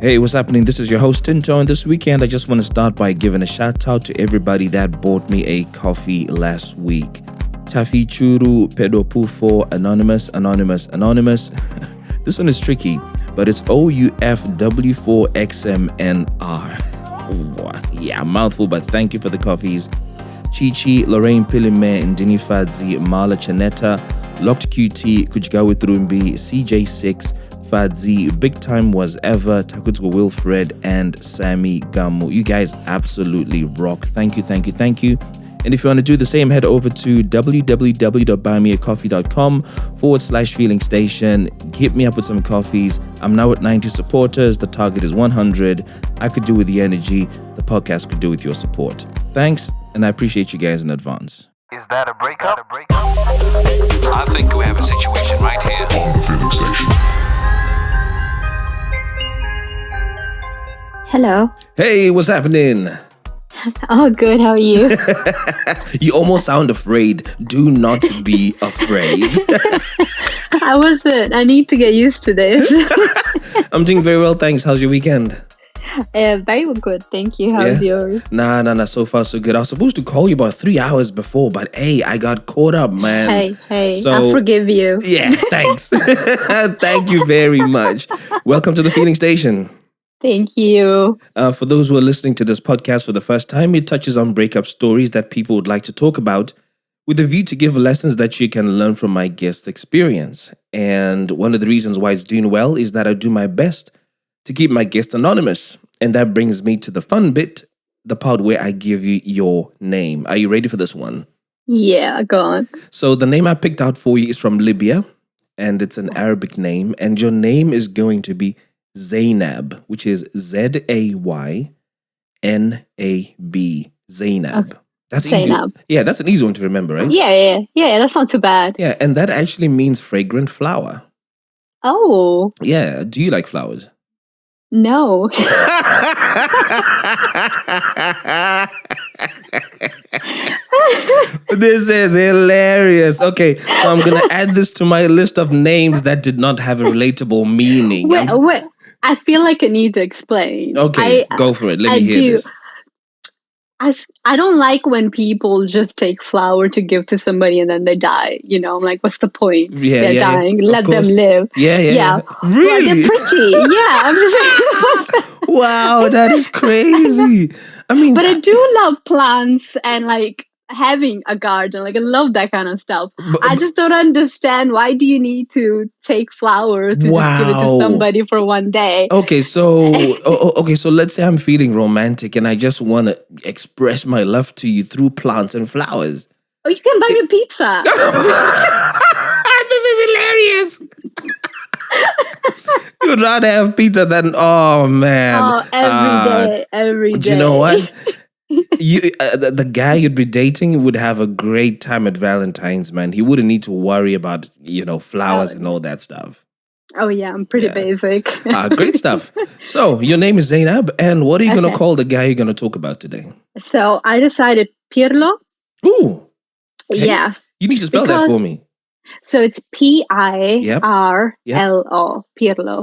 Hey, what's happening? This is your host Tinto, and this weekend I just want to start by giving a shout out to everybody that bought me a coffee last week. Tafi Churu, Pedro Pufo, Anonymous. This one is tricky, but it's OUFW4XMNR. Yeah, mouthful, but thank you for the coffees. Chichi, Lorraine Pilime, Ndini Fadzi, Mala Chaneta, Locked QT, Kujigawe Trumbi, CJ6, Fadzi, Big Time Was Ever, Takutsko Wilfred, and Sammy Gamu. You guys absolutely rock. Thank you. And if you want to do the same, head over to www.buymeacoffee.com/feeling station. Hit me up with some coffees. I'm now at 90 supporters. The target is 100. I could do with the energy. The podcast could do with your support. Thanks, and I appreciate you guys in advance. Is that a breakup? I think we have a situation right here on the feeling station. Hello. Hey, what's happening? Oh, good. How are you? You almost sound afraid. Do not be afraid. I wasn't. I need to get used to this. I'm doing very well, thanks. How's your weekend? Very good. Thank you. How's yours? Nah. So far, so good. I was supposed to call you about 3 hours before, but hey, I got caught up, man. Hey. I forgive you. Yeah, thanks. Thank you very much. Welcome to the Feeling Station. Thank you. For those who are listening to this podcast for the first time, it touches on breakup stories that people would like to talk about with a view to give lessons that you can learn from my guest experience. And one of the reasons why it's doing well is that I do my best to keep my guests anonymous. And that brings me to the fun bit, the part where I give you your name. Are you ready for this one? Yeah, go on. So the name I picked out for you is from Libya, and it's an Arabic name. And your name is going to be Zainab, which is Zaynab. Zainab. Okay. That's easy. Zainab. Yeah, that's an easy one to remember, right? Yeah. That's not too bad. Yeah, and that actually means fragrant flower. Oh. Yeah, do you like flowers? No. This is hilarious. Okay, so I'm going to add this to my list of names that did not have a relatable meaning. Wait. I feel like I need to explain. Okay, go for it. Let me hear this. I don't like when people just take flower to give to somebody and then they die. You know, I'm like, what's the point? They're dying. Let them live. Yeah. Really? Well, they're pretty. Yeah, I'm just saying. Wow, that is crazy. I mean, but I do love plants and like having a garden. Like I love that kind of stuff. I just don't understand, why do you need to take flowers to just give it to somebody for one day? Okay, so so let's say I'm feeling romantic and I just want to express my love to you through plants and flowers. Oh, you can buy me pizza. This is hilarious. You'd rather have pizza than, oh man. Oh, every day. Do you know what? The guy you'd be dating would have a great time at Valentine's, man. He wouldn't need to worry about, flowers and all that stuff. Oh yeah, I'm pretty basic. Great stuff. So your name is Zainab, and what are you going to call the guy you're going to talk about today? So I decided Pirlo. Ooh. Okay. Yes. You need to spell that for me. So it's Pirlo. Pirlo.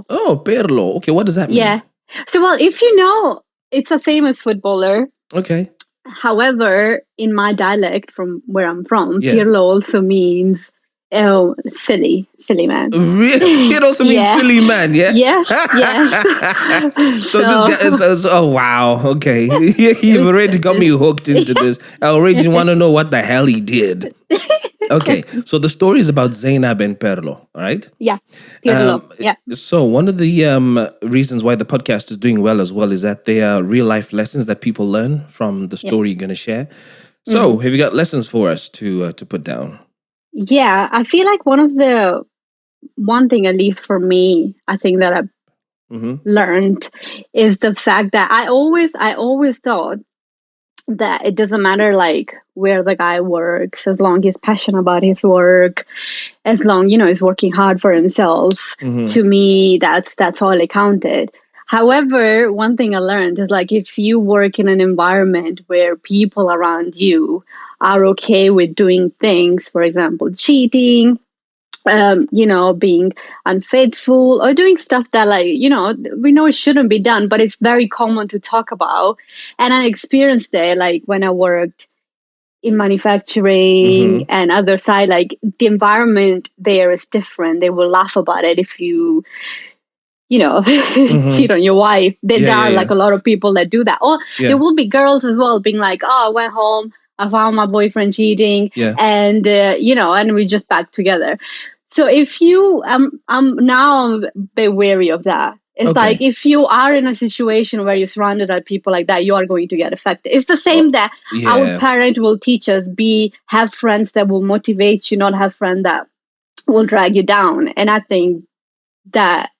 Oh, Pirlo. Okay, what does that mean? Yeah. So, well, if you know, it's a famous footballer. Okay. However, in my dialect from where I'm from, Pirlo also means silly man. Really? It also means silly man, yeah? Yes. So this guy is, oh wow, okay. You've already got me hooked into this. I already want to know what the hell he did. Okay, so the story is about Zainab and Pirlo, all right? Yeah, Pirlo, So one of the reasons why the podcast is doing well as well is that they are real life lessons that people learn from the story you're going to share. So have you got lessons for us to put down? Yeah, I feel like one thing, at least for me, I think that I've learned is the fact that I always thought that it doesn't matter like where the guy works, as long he's passionate about his work, as long he's working hard for himself. To me, that's all it counted. However, one thing I learned is like if you work in an environment where people around you are okay with doing things, for example, cheating, being unfaithful or doing stuff that, like, we know it shouldn't be done, but it's very common to talk about. And I experienced it, like, when I worked in manufacturing and other side, like, the environment there is different. They will laugh about it if you cheat on your wife. There are like a lot of people that do that. Or there will be girls as well being like, oh, I went home, I found my boyfriend cheating, and and we just back together. So if you, I'm now a bit wary of that. It's like, if you are in a situation where you're surrounded by people like that, you are going to get affected. It's the same that our parent will teach us: have friends that will motivate you, not have friends that will drag you down. And I think that,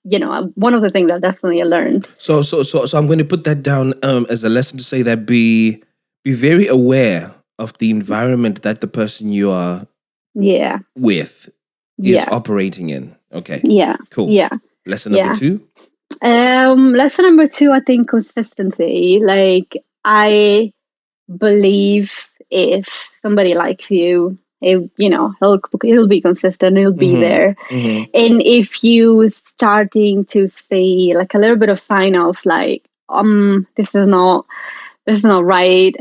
one of the things I definitely learned. So I'm going to put that down as a lesson to say that be very aware of the environment that the person you are with is operating in. Okay. Yeah. Cool. Yeah. Lesson number 2. Lesson number 2, I think consistency. Like, I believe if somebody likes you, he'll be consistent, he'll be there. And if you starting to see like a little bit of sign of like, this is not right,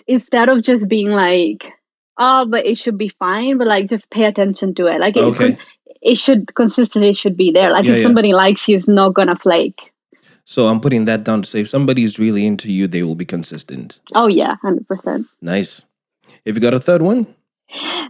instead of just being like, oh, but it should be fine, but like, just pay attention to it. Like, consistency should be there. Like, if somebody likes you, it's not gonna flake. So I'm putting that down to say if somebody is really into you, they will be consistent. Oh yeah, 100%. Nice. Have you got a third one?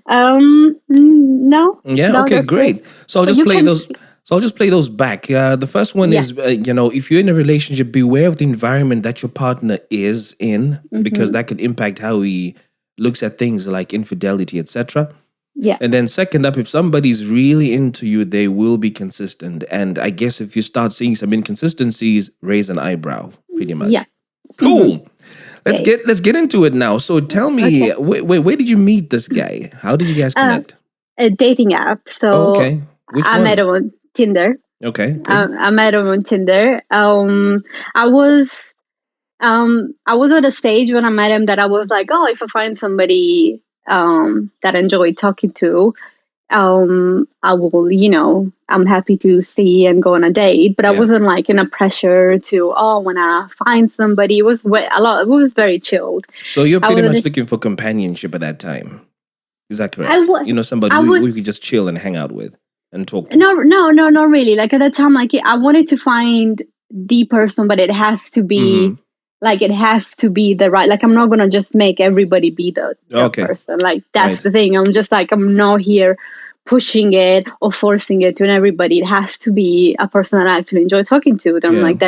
No. Yeah. No, okay. Great. So I'll just play those. So I'll just play those back. The first one is, if you're in a relationship, beware of the environment that your partner is in, because that could impact how he looks at things like infidelity, etc. Yeah. And then second up, if somebody's really into you, they will be consistent. And I guess if you start seeing some inconsistencies, raise an eyebrow, pretty much. Yeah. Cool. Let's get into it now. So tell me, where did you meet this guy? How did you guys connect? A dating app. So Which I one? met him on Tinder. Okay. Good. I met him on Tinder. I was at a stage when I met him that I was like, oh, if I find somebody that I enjoy talking to, I will, I'm happy to see and go on a date. But I wasn't like in a pressure to, when I find somebody. It was it was very chilled. So you're pretty much looking for companionship at that time. Is that correct? Somebody we could just chill and hang out with and talk to. No, not really. Like, at that time, like, I wanted to find the person, but it has to be like, it has to be the right. Like, I'm not gonna just make everybody be the person. Like, that's the thing. I'm just like, I'm not here pushing it or forcing it to everybody. It has to be a person that I actually enjoy talking to. Then I'm like,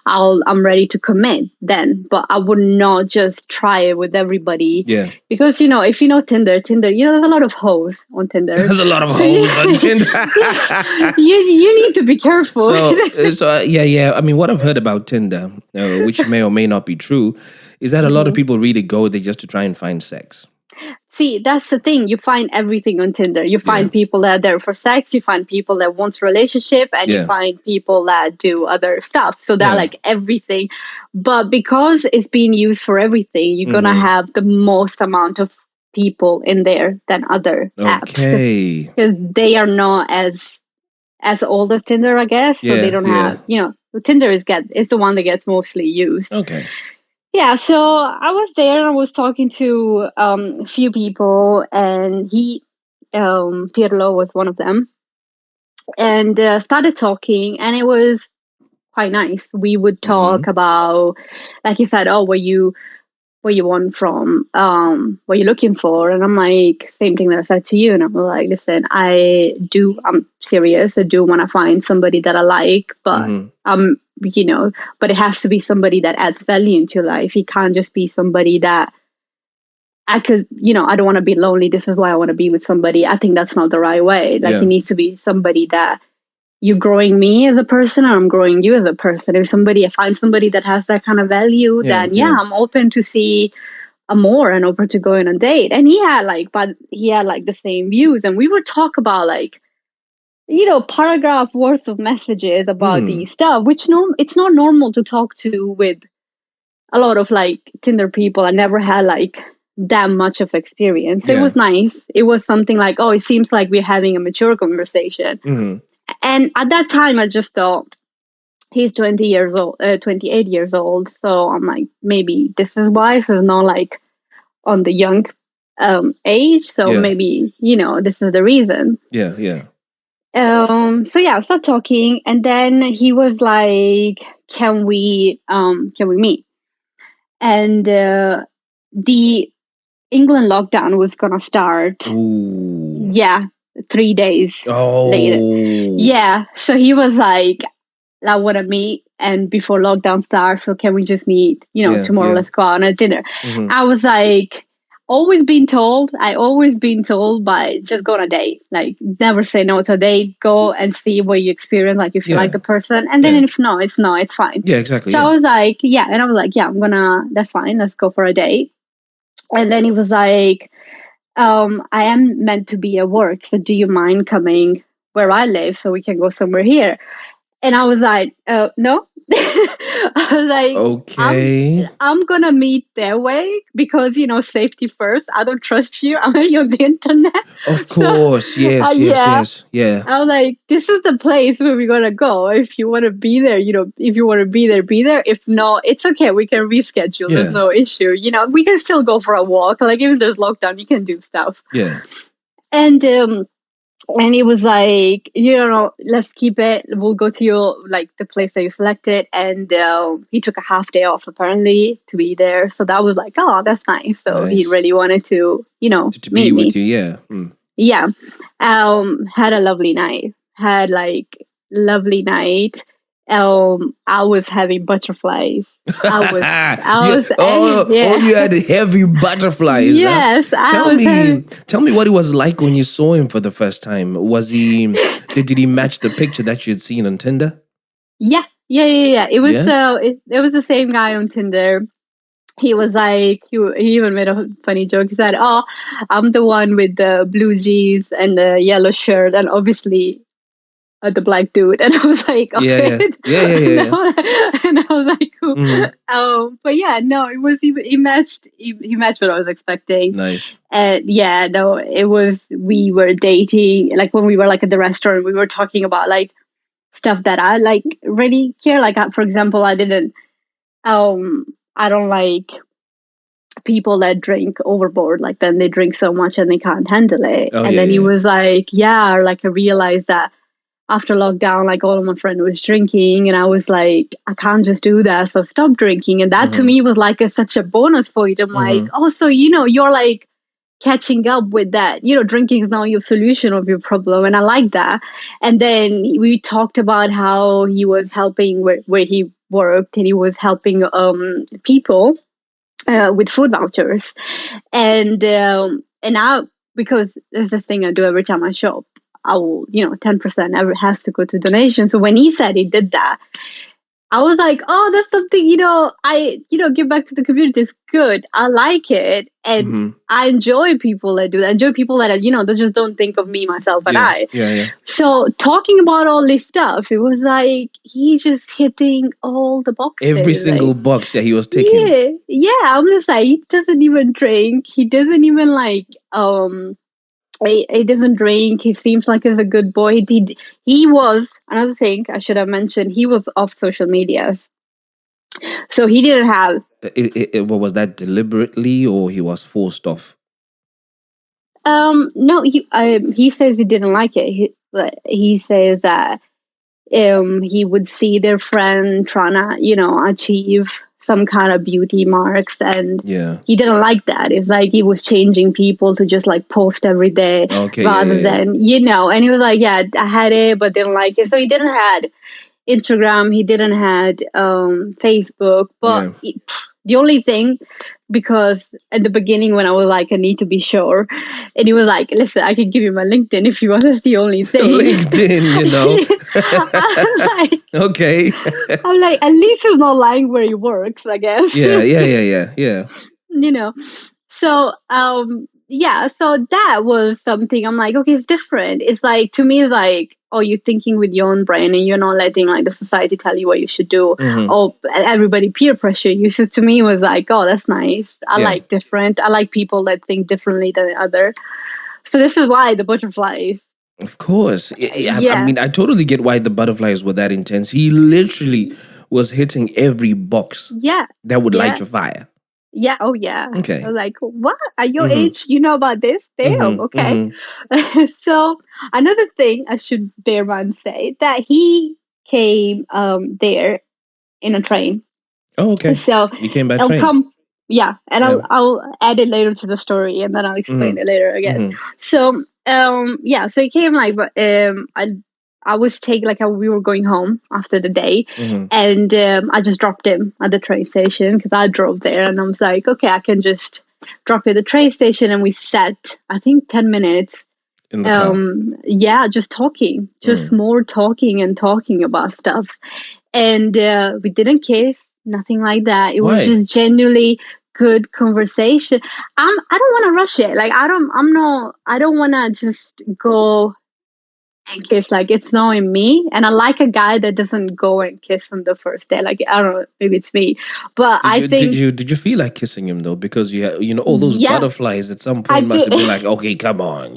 I'm ready to commit then. But I would not just try it with everybody. Yeah. Because, if you know Tinder, there's a lot of hoes on Tinder. There's a lot of hoes on Tinder. you need to be careful. I mean, what I've heard about Tinder, which may or may not be true, is that a lot of people really go there just to try and find sex. See, that's the thing. You find everything on Tinder. You find people that are there for sex. You find people that want a relationship, and you find people that do other stuff. So they're like everything. But because it's being used for everything, you're going to have the most amount of people in there than other apps. Because they are not as old as Tinder, I guess. So they don't have, Tinder is the one that gets mostly used. Okay. Yeah, so I was there and I was talking to a few people, and Pirlo was one of them, and started talking, and it was quite nice. We would talk about, like you said, where you want from, what you're looking for, and I'm like, same thing that I said to you, and I'm like, listen, I'm serious. I do want to find somebody that I like, but but it has to be somebody that adds value into your life. It can't just be somebody that I could, I don't want to be lonely. This is why I want to be with somebody. I think that's not the right way. Like, it needs to be somebody that you're growing me as a person, and I'm growing you as a person. If I find somebody that has that kind of value, then I'm open to see more and open to go on a date. And he had the same views, and we would talk about like, paragraph worth of messages about these stuff, which it's not normal to talk to with a lot of like Tinder people. I never had like that much of experience. It was nice. It was something like, oh, it seems like we're having a mature conversation. Mm-hmm. And at that time, I just thought, he's 28 years old. So I'm like, maybe this is why. So it's not like on the young age. So maybe, this is the reason. Yeah, yeah. So I started talking, and then he was like, can we meet? And the England lockdown was gonna start. Ooh. Yeah, 3 days later. Yeah. So he was like, I want to meet, and before lockdown starts, so can we just meet, tomorrow, let's go out on a dinner. Mm-hmm. I was like, I always been told by just go on a date, like never say no to a date, go and see what you experience, like if you like the person, and then if no, it's fine. Yeah, exactly. So I was like, that's fine, let's go for a date. And then he was like, I am meant to be at work, so do you mind coming where I live so we can go somewhere here? And I was like, no. I was like, okay, I'm gonna meet their way because safety first. I don't trust you. I'm on the internet. Of course, yes. I was like, this is the place where we're gonna go. If you want to be there, if you want to be there, be there. If not, it's okay. We can reschedule. Yeah. There's no issue. We can still go for a walk. Like even there's lockdown, you can do stuff. Yeah. And it was like, let's keep it. We'll go to the place that you selected. And he took a half day off apparently to be there. So that was like, oh, that's nice. So he really wanted to, to meet be with me. you. Yeah. Mm. Yeah. Had a lovely night. I was having butterflies. You had heavy butterflies. Yes. Huh? Tell me what it was like when you saw him for the first time. Did he match the picture that you had seen on Tinder? Yeah. It was it was the same guy on Tinder. He was like, he even made a funny joke. He said, oh, I'm the one with the blue jeans and the yellow shirt, and obviously the black dude. And I was like, okay. Yeah. And I was like, cool. Mm-hmm. But yeah, no, it was, he matched what I was expecting. Nice. And yeah, no, it was, we were dating, like when we were like at the restaurant, we were talking about like stuff that I like really care. Like, for example, I don't like people that drink overboard, like then they drink so much and they can't handle it. Then he was like, I realized that after lockdown, like all of my friends was drinking, and I was like, I can't just do that, so stop drinking. And that to me was like such a bonus point. I'm like, oh, so you're like catching up with that. Drinking is not your solution of your problem, and I like that. And then we talked about how he was helping where he worked, and he was helping people with food vouchers, and now, because there's this thing I do every time I shop, I will, 10% ever has to go to donation. So when he said he did that, I was like, oh, that's something, I, give back to the community is good. I like it. And I enjoy people that do that. I enjoy people that, they just don't think of me, myself, and I. Yeah. So talking about all this stuff, it was like, he's just hitting all the boxes. Every single box that he was taking. Yeah. I'm just like, he doesn't even drink. He doesn't even like, he doesn't drink. He seems like he's a good boy. He was, another thing I should have mentioned, he was off social medias. So he didn't have... was that deliberately, or he was forced off? No, he says he didn't like it. He says that he would see their friend trying to, achieve some kind of beauty marks, and he didn't like that. It's like he was changing people to just like post every day rather than and he was like, I had it but didn't like it. So he didn't had Instagram, he didn't had Facebook, but the only thing, because at the beginning when I was like, I need to be sure, and he was like, listen, I can give you my LinkedIn if you want. That's the only thing. LinkedIn, I'm like, okay. I'm like, at least he's not lying where he works, I guess. Yeah. So yeah, so that was something I'm like, okay, it's different. It's like, to me, it's like, oh, you're thinking with your own brain and you're not letting like the society tell you what you should do, or everybody peer pressure you. So to me, it was like, oh, that's nice. I like different. I like people that think differently than the other. So this is why the butterflies. Of course. I mean, I totally get why the butterflies were that intense. He literally was hitting every box that would light your fire. Yeah. Oh, yeah. Okay. I was like, what? At your age, you know about this? Damn. Okay. So another thing I should bear in mind say that he came there in a train. Oh, okay. So he came by train. I'll add it later to the story, and then I'll explain it later, I guess. So so he came like, I was taking we were going home after the day, and I just dropped him at the train station because I drove there, and I was like, okay, I can just drop you at the train station, and we sat, I think, 10 minutes. In the car. Just talking, more talking and talking about stuff, and we didn't kiss. Nothing like that. It was just genuinely good conversation. I don't want to rush it. Like I don't want to just go and kiss. Like it's not in me. And I like a guy that doesn't go and kiss on the first day. Like I don't know, maybe it's me, but did you feel like kissing him though? Because you had, all those butterflies at some point must have been like, okay, come on,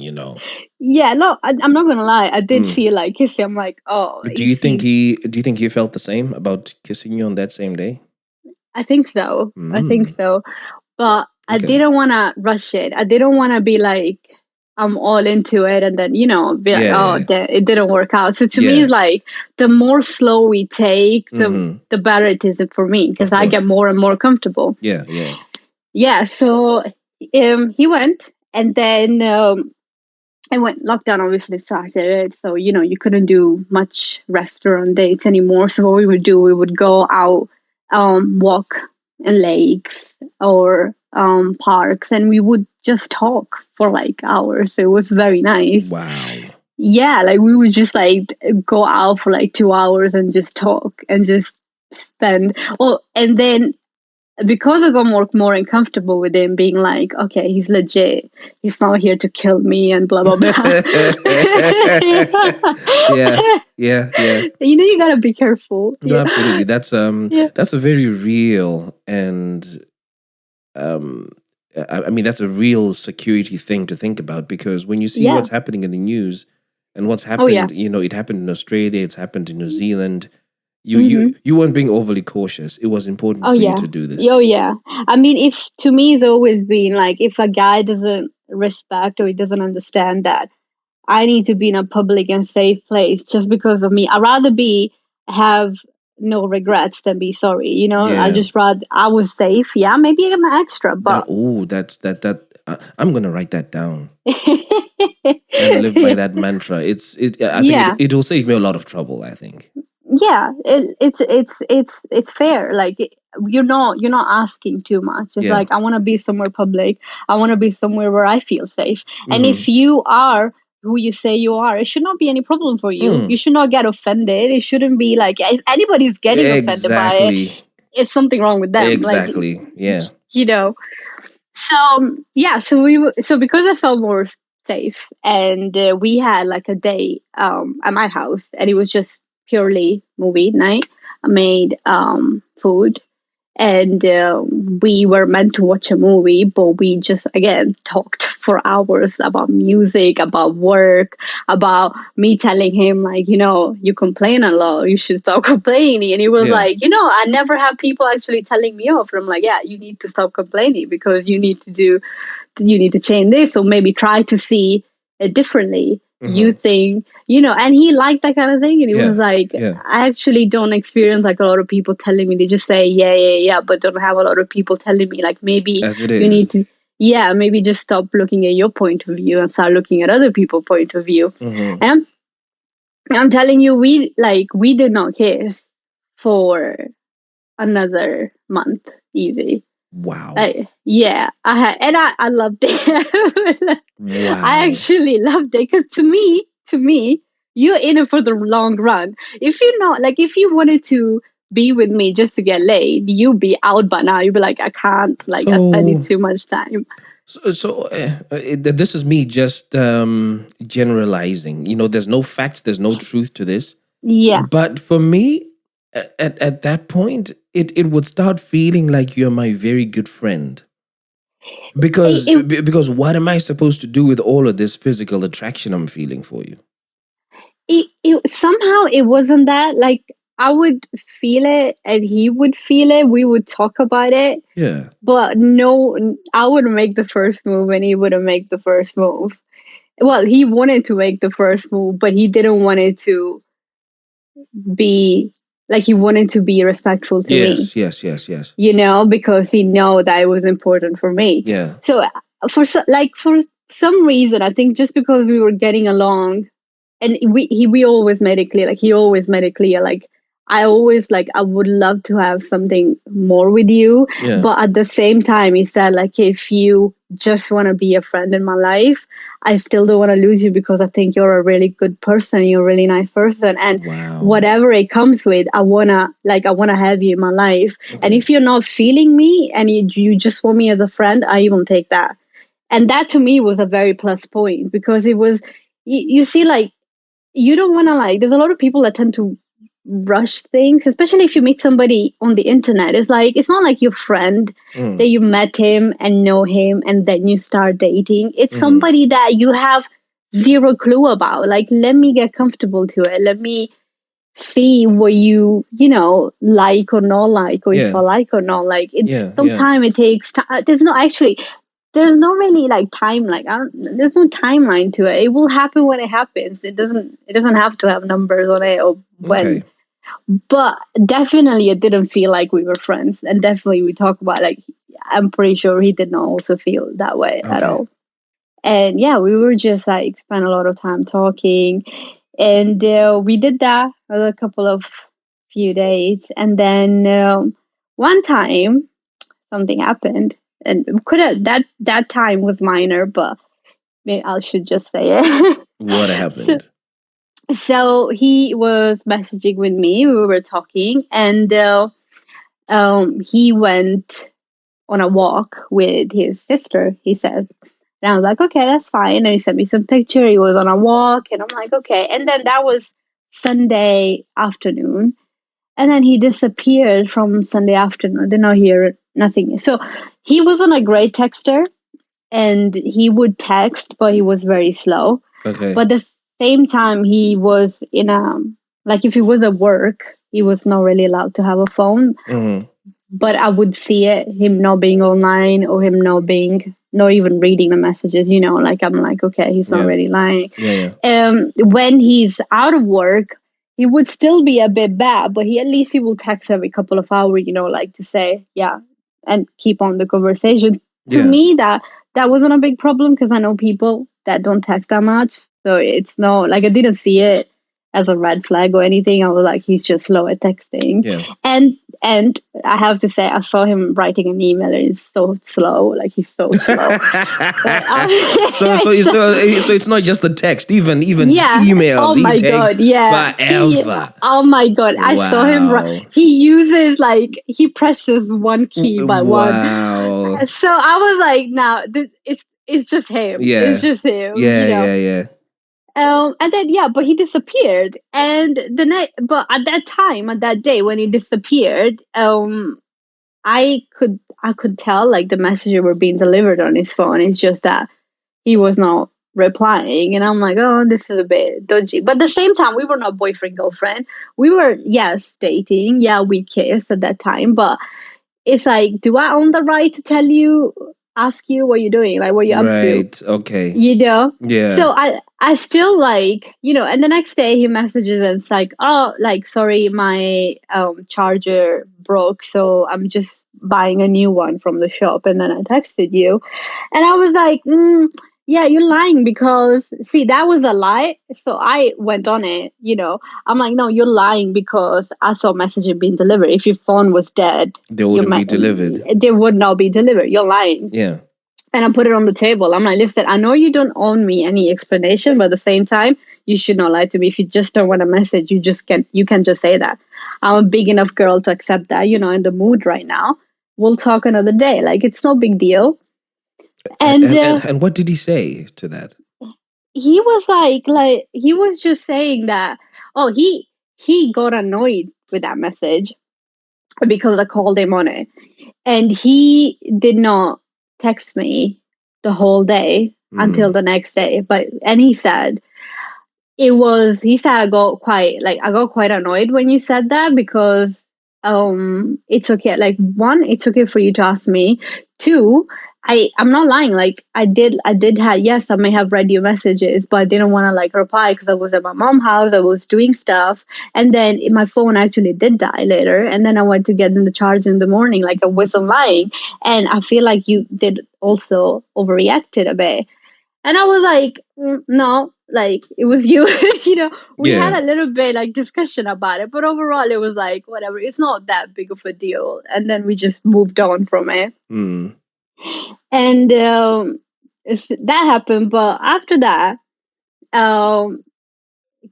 Yeah, no, I'm not gonna lie. I did feel like kissing. I'm like, oh. Do you think he felt the same about kissing you on that same day? I think so. But I didn't want to rush it. I didn't want to be like, I'm all into it, and then be like, it didn't work out. So to me, it's like the more slow we take, the better it is for me because I get more and more comfortable. Yeah. So he went, and then. And when lockdown obviously started, so you couldn't do much restaurant dates anymore. So what we would do, we would go out, walk in lakes or parks, and we would just talk for like hours. It was very nice. Wow. Yeah, like we would just like go out for like 2 hours and just talk and just spend. Oh, and then. Because I got more uncomfortable with him being like, okay, he's legit. He's not here to kill me and blah, blah, blah. Yeah. You gotta be careful. No, absolutely. That's a very real and I mean that's a real security thing to think about because when you see what's happening in the news and what's happened, it happened in Australia, it's happened in New Zealand. You weren't being overly cautious. It was important for you to do this. Oh yeah. I mean, to me it's always been like if a guy doesn't respect or he doesn't understand that I need to be in a public and safe place just because of me. I'd rather have no regrets than be sorry. I just rather I was safe. Yeah, maybe I'm extra, but I'm gonna write that down and live by that mantra. I think it will save me a lot of trouble. I think. Yeah, it's fair. Like you're not asking too much. It's like I want to be somewhere public. I want to be somewhere where I feel safe. And if you are who you say you are, it should not be any problem for you. You should not get offended. It shouldn't be like if anybody's getting offended by it. It's something wrong with them. Exactly. So so because I felt more safe, and we had like a day at my house, and it was just purely movie night. I made food, and we were meant to watch a movie, but we just again talked for hours about music, about work, about me telling him like, you complain a lot, you should stop complaining. And he was like, I never have people actually telling me off. And I'm like, yeah, you need to stop complaining because you need to change this, or maybe try to see it differently. You think, and he liked that kind of thing. And he was like, I actually don't experience like a lot of people telling me. They just say, yeah, but don't have a lot of people telling me like maybe you need to, maybe just stop looking at your point of view and start looking at other people's point of view. And I'm telling you, we did not kiss for another month, easy. Wow. I loved it. Wow. I actually loved it because to me, you're in it for the long run. If you wanted to be with me just to get laid, you'd be out by now. You'd be like, I can't, I need too much time. This is me just generalizing. There's no facts, there's no truth to this. Yeah. But for me, at that point, it would start feeling like you're my very good friend. Because what am I supposed to do with all of this physical attraction I'm feeling for you? Somehow it wasn't that. Like, I would feel it and he would feel it. We would talk about it. Yeah. But no, I would make the first move and he wouldn't make the first move. Well, he wanted to make the first move, but he didn't want it to be like, he wanted to be respectful to me. Yes. Because he know that it was important for me. Yeah. So for some reason, I think just because we were getting along, and we always made it clear, like he always made it clear, like I always I would love to have something more with you. Yeah. But at the same time, he said, like, if you just want to be a friend in my life, I still don't want to lose you because I think you're a really good person. You're a really nice person. And whatever it comes with, I want to have you in my life. Okay. And if you're not feeling me and you just want me as a friend, I even take that. And that to me was a very plus point, because it was, you see, like, you don't want to, there's a lot of people that tend to rush things, especially if you meet somebody on the internet. It's not like your friend that you met him and know him and then you start dating. It's somebody that you have zero clue about. Like, let me get comfortable to it. Let me see what you like or not like, or if I like or not like. Sometimes it takes time. There's no really timeline. There's no timeline to it. It will happen when it happens. It doesn't have to have numbers on it or when. Okay. But definitely it didn't feel like we were friends. And definitely we talk about, I'm pretty sure he did not also feel that way at all. And yeah, we were just spent a lot of time talking. And we did that for a few days. And then one time something happened. And that time was minor, but maybe I should just say it. What happened? So he was messaging with me. We were talking, and he went on a walk with his sister, he said. And I was like, okay, that's fine. And he sent me some picture. He was on a walk, and I'm like, okay. And then that was Sunday afternoon. And then he disappeared from Sunday afternoon. I did not hear nothing. So he wasn't a great texter, and he would text, but he was very slow. Okay. But the same time, he was in if he was at work, he was not really allowed to have a phone. Mm-hmm. But I would see it, him not being online or him not even reading the messages, I'm like, okay, he's not really lying. Yeah. When he's out of work, he would still be a bit bad, but he will text every couple of hours, to say, yeah, and keep on the conversation. To me, that wasn't a big problem, because I know people that don't text that much. So it's not I didn't see it as a red flag or anything. I was like, he's just slow at texting. Yeah. And I have to say, I saw him writing an email, and it's so slow. He's so slow. So it's not just the text, even emails. Oh my God! Yeah. Forever. Oh my God! I saw him. He uses he presses one key by one. So I was like, now it's just him. Yeah. It's just him. Yeah. And then but he disappeared. And but at that day when he disappeared, I could tell the messages were being delivered on his phone. It's just that he was not replying, and I'm like, oh, this is a bit dodgy. But at the same time, we were not boyfriend girlfriend. We were dating. Yeah, we kissed at that time, but it's do I own the right to ask you what you're doing, what you're up to? Right. Okay. Yeah. So I still and the next day he messages and it's oh, sorry, my charger broke, so I'm just buying a new one from the shop. And then I texted you, and I was like, yeah, you're lying, because see, that was a lie. So I went on it, I'm like, no, you're lying, because I saw messages being delivered. If your phone was dead, they wouldn't be delivered. They would not be delivered. You're lying. Yeah. And I put it on the table. I'm like, listen, I know you don't owe me any explanation, but at the same time, you should not lie to me. If you just don't want a message, you can just say that. I'm a big enough girl to accept that, in the mood right now. We'll talk another day. It's no big deal. And what did he say to that? He was he was just saying that, oh, he got annoyed with that message because I called him on it, and he did not text me the whole day until the next day. And he said I got quite annoyed when you said that, because it's okay. Like, one, it's okay for you to ask me. Two, I'm not lying. Like, I did have, yes, I may have read your messages, but I didn't want to reply because I was at my mom's house. I was doing stuff, and then my phone actually did die later. And then I went to get in the charge in the morning. Like, I wasn't lying, and I feel like you did also overreacted a bit. And I was like, no, like, it was you. We had a little bit discussion about it, but overall it was like, whatever, it's not that big of a deal. And then we just moved on from it. And that happened. But after that,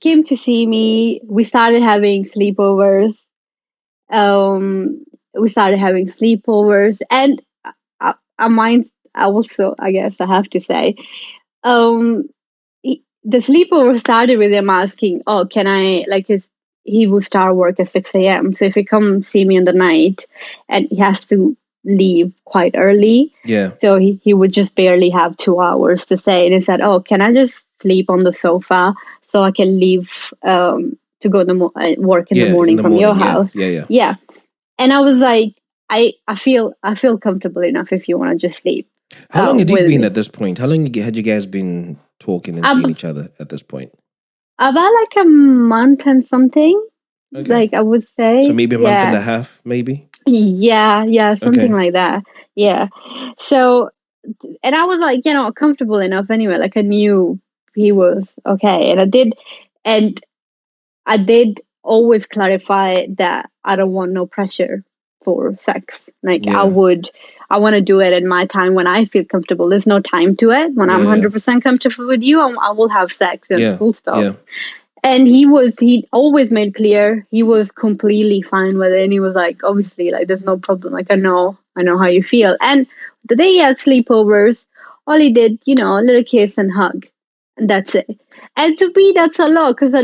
came to see me. We started having sleepovers. And I also, I guess I have to say, the sleepover started with him asking, oh, can I, he will start work at 6 a.m. So if he comes see me in the night, and he has to leave quite early. Yeah. So he would just barely have 2 hours to say. And he said, oh, can I just sleep on the sofa so I can leave to go to work in the morning from your house? Yeah. And I was like, I feel comfortable enough if you want to just sleep. How long had you been at this point? How long had you guys been talking and seeing each other at this point? About a month and something. Okay. I would say. So maybe a month and a half, maybe? Yeah, something like that. Yeah. So, and I was comfortable enough anyway. I knew he was okay. And I did always clarify that I don't want no pressure for sex. I want to do it in my time when I feel comfortable. There's no time to it. When I'm 100% comfortable with you, I will have sex and full stop. Yeah. And he always made clear he was completely fine with it. And he was like, obviously, there's no problem. I know how you feel. And the day he had sleepovers, all he did, a little kiss and hug. And that's it. And to me, that's a lot, because,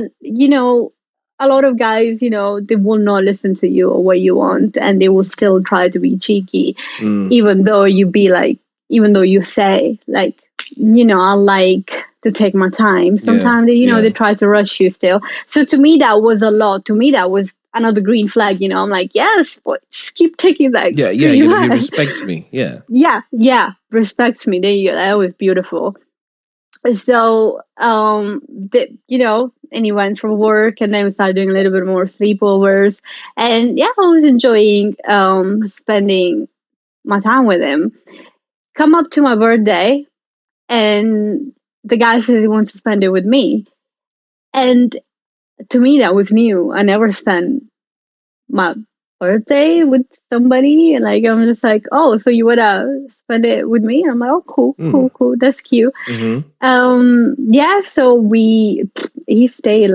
a lot of guys, they will not listen to you or what you want, and they will still try to be cheeky, even though even though you say, I like to take my time. Sometimes, they try to rush you still. So to me, that was a lot. To me, that was another green flag. I'm like, yes, boy, just keep taking that. Yeah, he respects me. Yeah. Yeah, respects me. There you go. That was beautiful. So, and he went from work, and then we started doing a little bit more sleepovers. And I was enjoying spending my time with him. Come up to my birthday, and the guy says he wants to spend it with me. And to me, that was new. I never spent my birthday with somebody, and I'm just like, oh, so you wanna spend it with me? I'm like, oh, cool, that's cute. So he stayed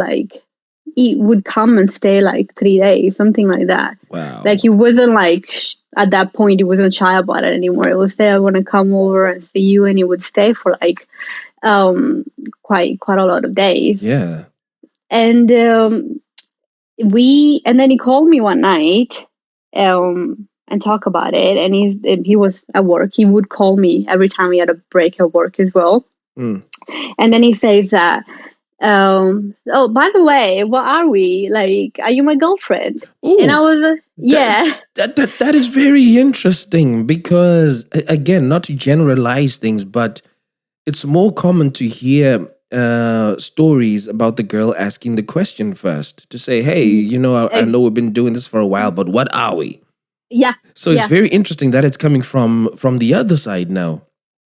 he would come and stay 3 days, something like that. Wow. He wasn't at that point, he wasn't shy about it anymore. It was say, I want to come over and see you, and he would stay for quite a lot of days. Yeah. And and then he called me one night and talk about it. And he was at work. He would call me every time he had a break at work as well. And then he says that, oh, by the way, what are we? Are you my girlfriend? Ooh, and I was, yeah. That is very interesting, because, again, not to generalize things, but it's more common to hear stories about the girl asking the question first, to say, hey, I know we've been doing this for a while, but what are we? Yeah. So it's very interesting that it's coming from the other side now.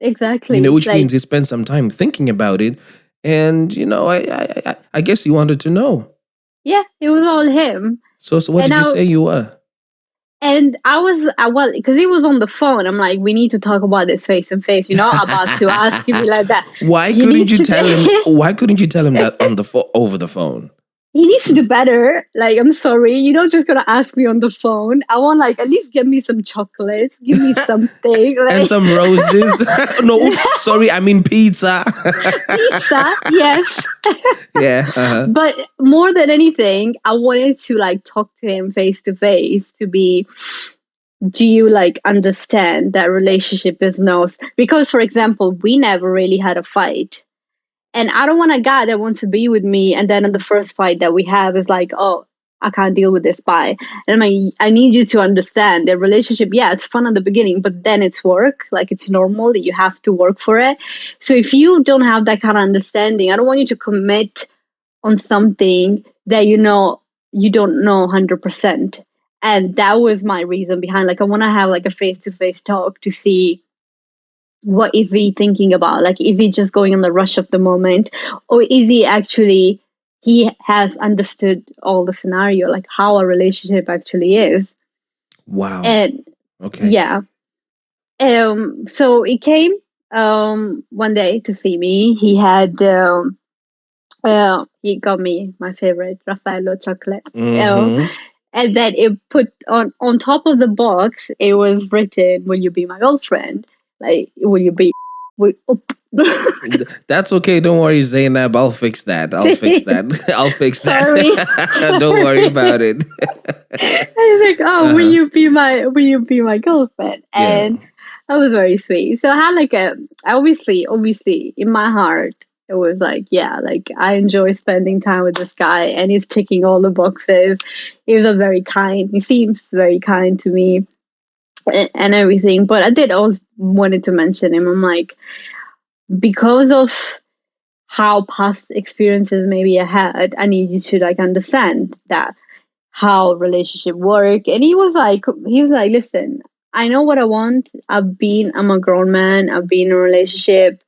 Exactly. Which means he spent some time thinking about it, and I guess he wanted to know. Yeah, it was all him. So what did you say you were? And I was, because he was on the phone. I'm like, we need to talk about this face to face. About to ask me like that. Why couldn't you tell him? Why couldn't you tell him that on over the phone? he needs to do better. Like, I'm sorry, you're not just gonna ask me on the phone. I want, like, at least give me some chocolates, give me something, like, and some roses. No, oops, sorry, I mean pizza. pizza, yes. Yeah. Uh-huh. But more than anything, I wanted to like talk to him face to face to be, do you like understand that relationship is no? Because, for example, we never really had a fight. And I don't want a guy that wants to be with me, and then in the first fight that we have is like, oh, I can't deal with this. Bye. And I need you to understand that relationship. Yeah, it's fun at the beginning, but then it's work. Like, it's normal that you have to work for it. So if you don't have that kind of understanding, I don't want you to commit on something that you don't know 100%. And that was my reason behind. Like, I want to have like a face to face talk to see what is he thinking about? Like, is he just going on the rush of the moment, or is he actually, he has understood all the scenario, like how a relationship actually is? Wow. And okay. Yeah. So he came one day to see me. He had he got me my favorite Raffaello chocolate. Mm-hmm. And then it put on top of the box, it was written, "Will you be my girlfriend?" Like, will you be? That's okay. Don't worry, Zainab. I'll fix that. I'll fix that. I'll fix that. Don't worry about it. I was like, "Oh, will you be my girlfriend?" And that was very sweet. So I had like obviously in my heart, it was like, yeah, like I enjoy spending time with this guy, and he's ticking all the boxes. He seems very kind to me and everything. But I did also wanted to mention him. I'm like, because of how past experiences maybe I had, I need you to like understand that how relationship work. And he was like, listen, I know what I want. I'm a grown man. I've been in a relationship.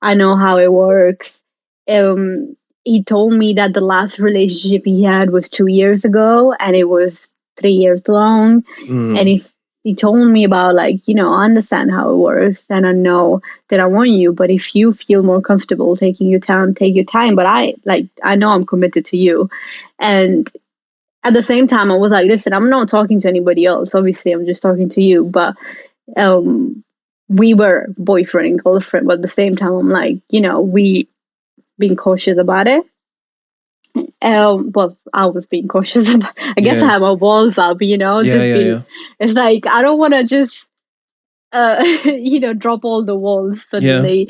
I know how it works. He told me that the last relationship he had was 2 years ago, and it was 3 years long. And he told me about, like, I understand how it works, and I know that I want you, but if you feel more comfortable taking your time, take your time. But I know I'm committed to you. And at the same time, I was like, listen, I'm not talking to anybody else. Obviously, I'm just talking to you. But we were boyfriend and girlfriend. But at the same time, I'm like, we being cautious about it. Well, I was being cautious about, I guess I have my walls up, it's like, I don't want to just, drop all the walls suddenly,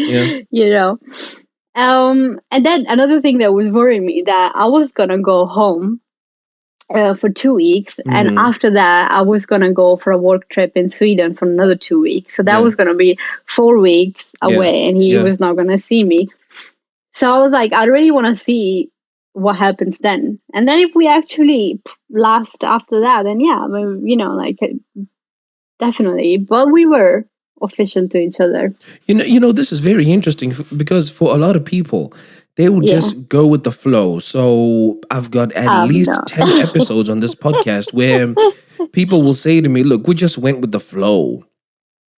and then another thing that was worrying me, that I was going to go home for 2 weeks. And after that, I was going to go for a work trip in Sweden for another 2 weeks. So that was going to be 4 weeks away, and he was not going to see me. So I was like, I really want to see what happens then. And then if we actually last after that, then definitely. But we were official to each other. This is very interesting because for a lot of people, they will just go with the flow. So I've got at least 10 episodes on this podcast where people will say to me, look, we just went with the flow.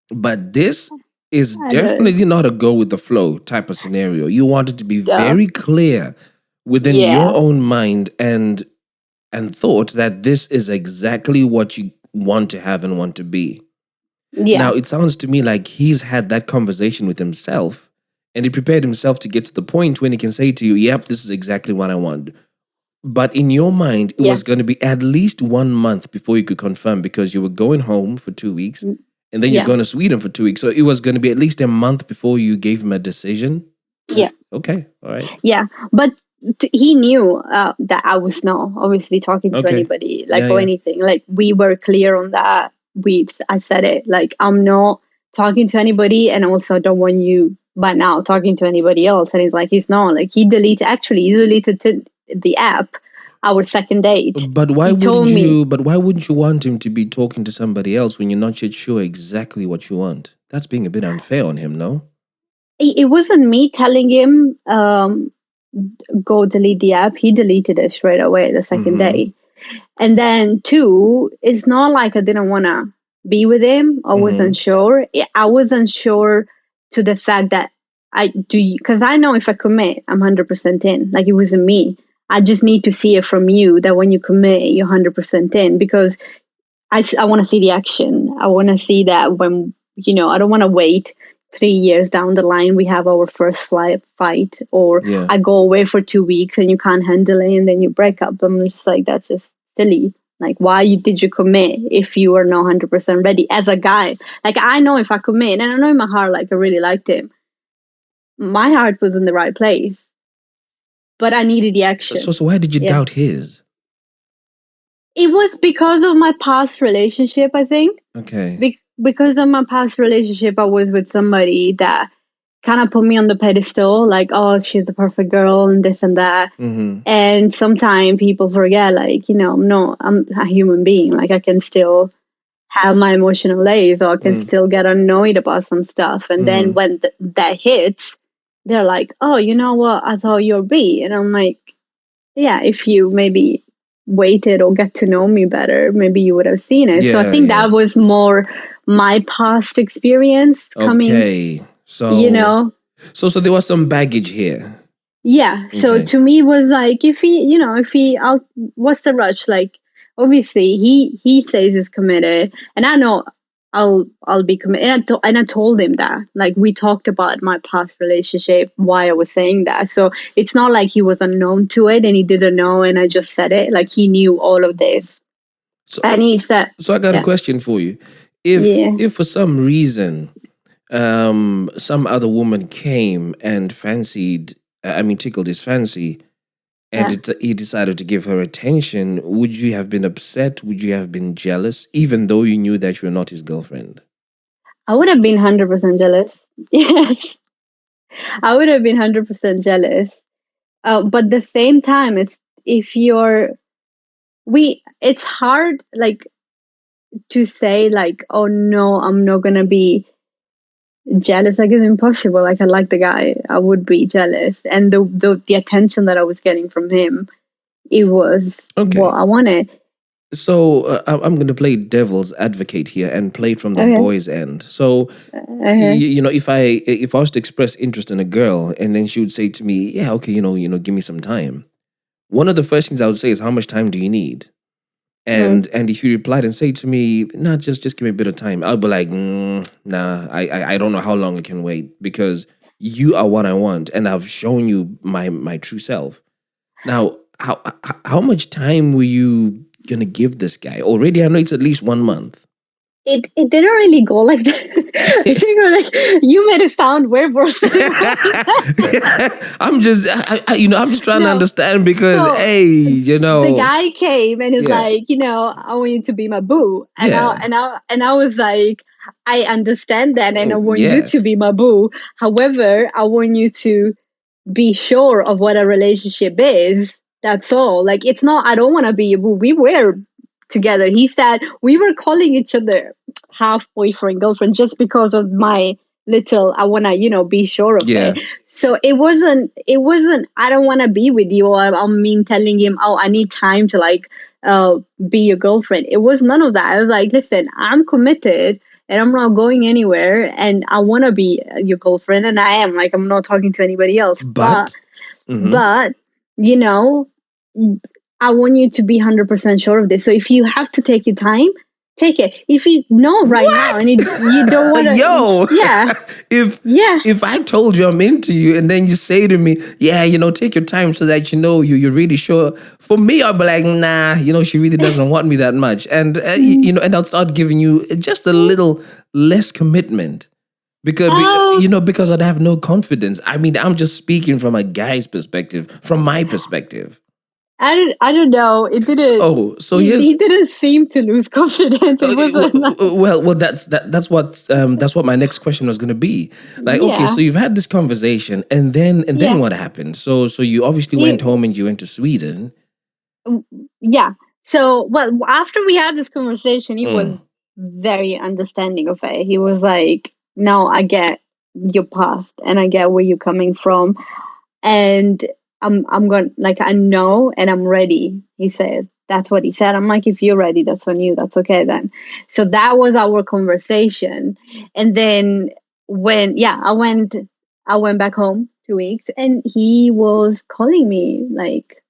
But this is definitely not a go with the flow type of scenario. You want it to be very clear within your own mind and thought that this is exactly what you want to have and want to be. Yeah. Now, it sounds to me like he's had that conversation with himself, and he prepared himself to get to the point when he can say to you, yep, this is exactly what I want. But in your mind, it was going to be at least 1 month before you could confirm, because you were going home for 2 weeks, and then you're going to Sweden for 2 weeks. So it was going to be at least a month before you gave him a decision? Yeah. Okay. All right. Yeah. But he knew that I was not obviously talking to anybody, or anything. Like, we were clear on that. I said it, like, I'm not talking to anybody, and also don't want you by now talking to anybody else. And he's like, he's not. Like, he deleted the app our second date. But why wouldn't you want him to be talking to somebody else when you're not yet sure exactly what you want? That's being a bit unfair on him, no? It wasn't me telling him go delete the app. He deleted it straight away the second day. And then 2, it's not like I didn't want to be with him. I wasn't sure. I wasn't sure to the fact that because I know if I commit, I'm 100% in. Like, it wasn't me. I just need to see it from you that when you commit, you're 100% in, because I want to see the action. I want to see that when, I don't want to wait 3 years down the line, we have our first fight, or I go away for 2 weeks and you can't handle it and then you break up. I'm just like, that's just silly. Like, why did you commit if you were not 100% ready as a guy? Like, I know if I commit, and I know in my heart, like, I really liked him, my heart was in the right place, but I needed the action. So why did you doubt his? It was because of my past relationship, I think. Okay. Because of my past relationship, I was with somebody that kind of put me on the pedestal, like, oh, she's the perfect girl and this and that. Mm-hmm. And sometimes people forget, like, I'm a human being. Like, I can still have my emotional days, or I can still get annoyed about some stuff. And then when that hits, they're like, oh, you know what? I thought you're B. And I'm like, yeah, if you maybe waited or get to know me better, maybe you would have seen it. So I think that was more my past experience coming. Okay. So, so there was some baggage here. Yeah. So to me, it was like, what's the rush? Like, obviously he says he's committed, and I know I'll be committed. And I told him that, like, we talked about my past relationship, why I was saying that. So it's not like he was unknown to it and he didn't know and I just said it. Like, he knew all of this. So, and he said, so I got a question for you. If for some reason some other woman came and tickled his fancy, and he decided to give her attention, would you have been upset? Would you have been jealous, even though you knew that you were not his girlfriend? I would have been 100% jealous. Yes. I would have been 100% jealous. But at the same time, it's hard, like, to say, like, oh no, I'm not gonna be jealous. Like, it's impossible. Like, I like the guy, I would be jealous. And the attention that I was getting from him, it was what I wanted. So I'm going to play devil's advocate here and play it from the boy's end. So, if I was to express interest in a girl and then she would say to me, yeah, okay, give me some time. One of the first things I would say is, how much time do you need? And if you replied and say to me, nah, just give me a bit of time, I'll be like, nah, I don't know how long I can wait, because you are what I want and I've shown you my true self. Now, how much time were you gonna give this guy? Already, I know it's at least 1 month. It didn't really go like that. I think like, you made it sound way worse. I'm just trying to understand, because the guy came and is like, I want you to be my boo, and I was like, I understand that, and I want you to be my boo. However, I want you to be sure of what a relationship is. That's all. Like, it's not, I don't want to be your boo. We were together. He said we were calling each other half boyfriend, girlfriend, just because of my little, I want to, be sure of it. So it wasn't, I don't want to be with you, or telling him, oh, I need time to, like, be your girlfriend. It was none of that. I was like, listen, I'm committed and I'm not going anywhere, and I want to be your girlfriend, and I am. Like, I'm not talking to anybody else. But I want you to be 100% sure of this. So if you have to take your time, take it. If you know now and you don't want to, if I told you I'm into you and then you say to me, take your time so that you're really sure. For me, I'll be like, nah, she really doesn't want me that much, and and I'll start giving you just a little less commitment. Because I'd have no confidence. I mean, I'm just speaking from a guy's perspective, from my perspective. I don't know. It didn't. He didn't seem to lose confidence. That's what my next question was going to be. Like, okay, so you've had this conversation, and then what happened? So you obviously went home and you went to Sweden. Yeah. So after we had this conversation, he was very understanding of it. He was like, "No, I get your past, and I get where you're coming from, and I'm going, like, I know, and I'm ready," he says. That's what he said. I'm like, if you're ready, that's on you. That's okay then. So that was our conversation. And then when, I went back home 2 weeks, and he was calling me like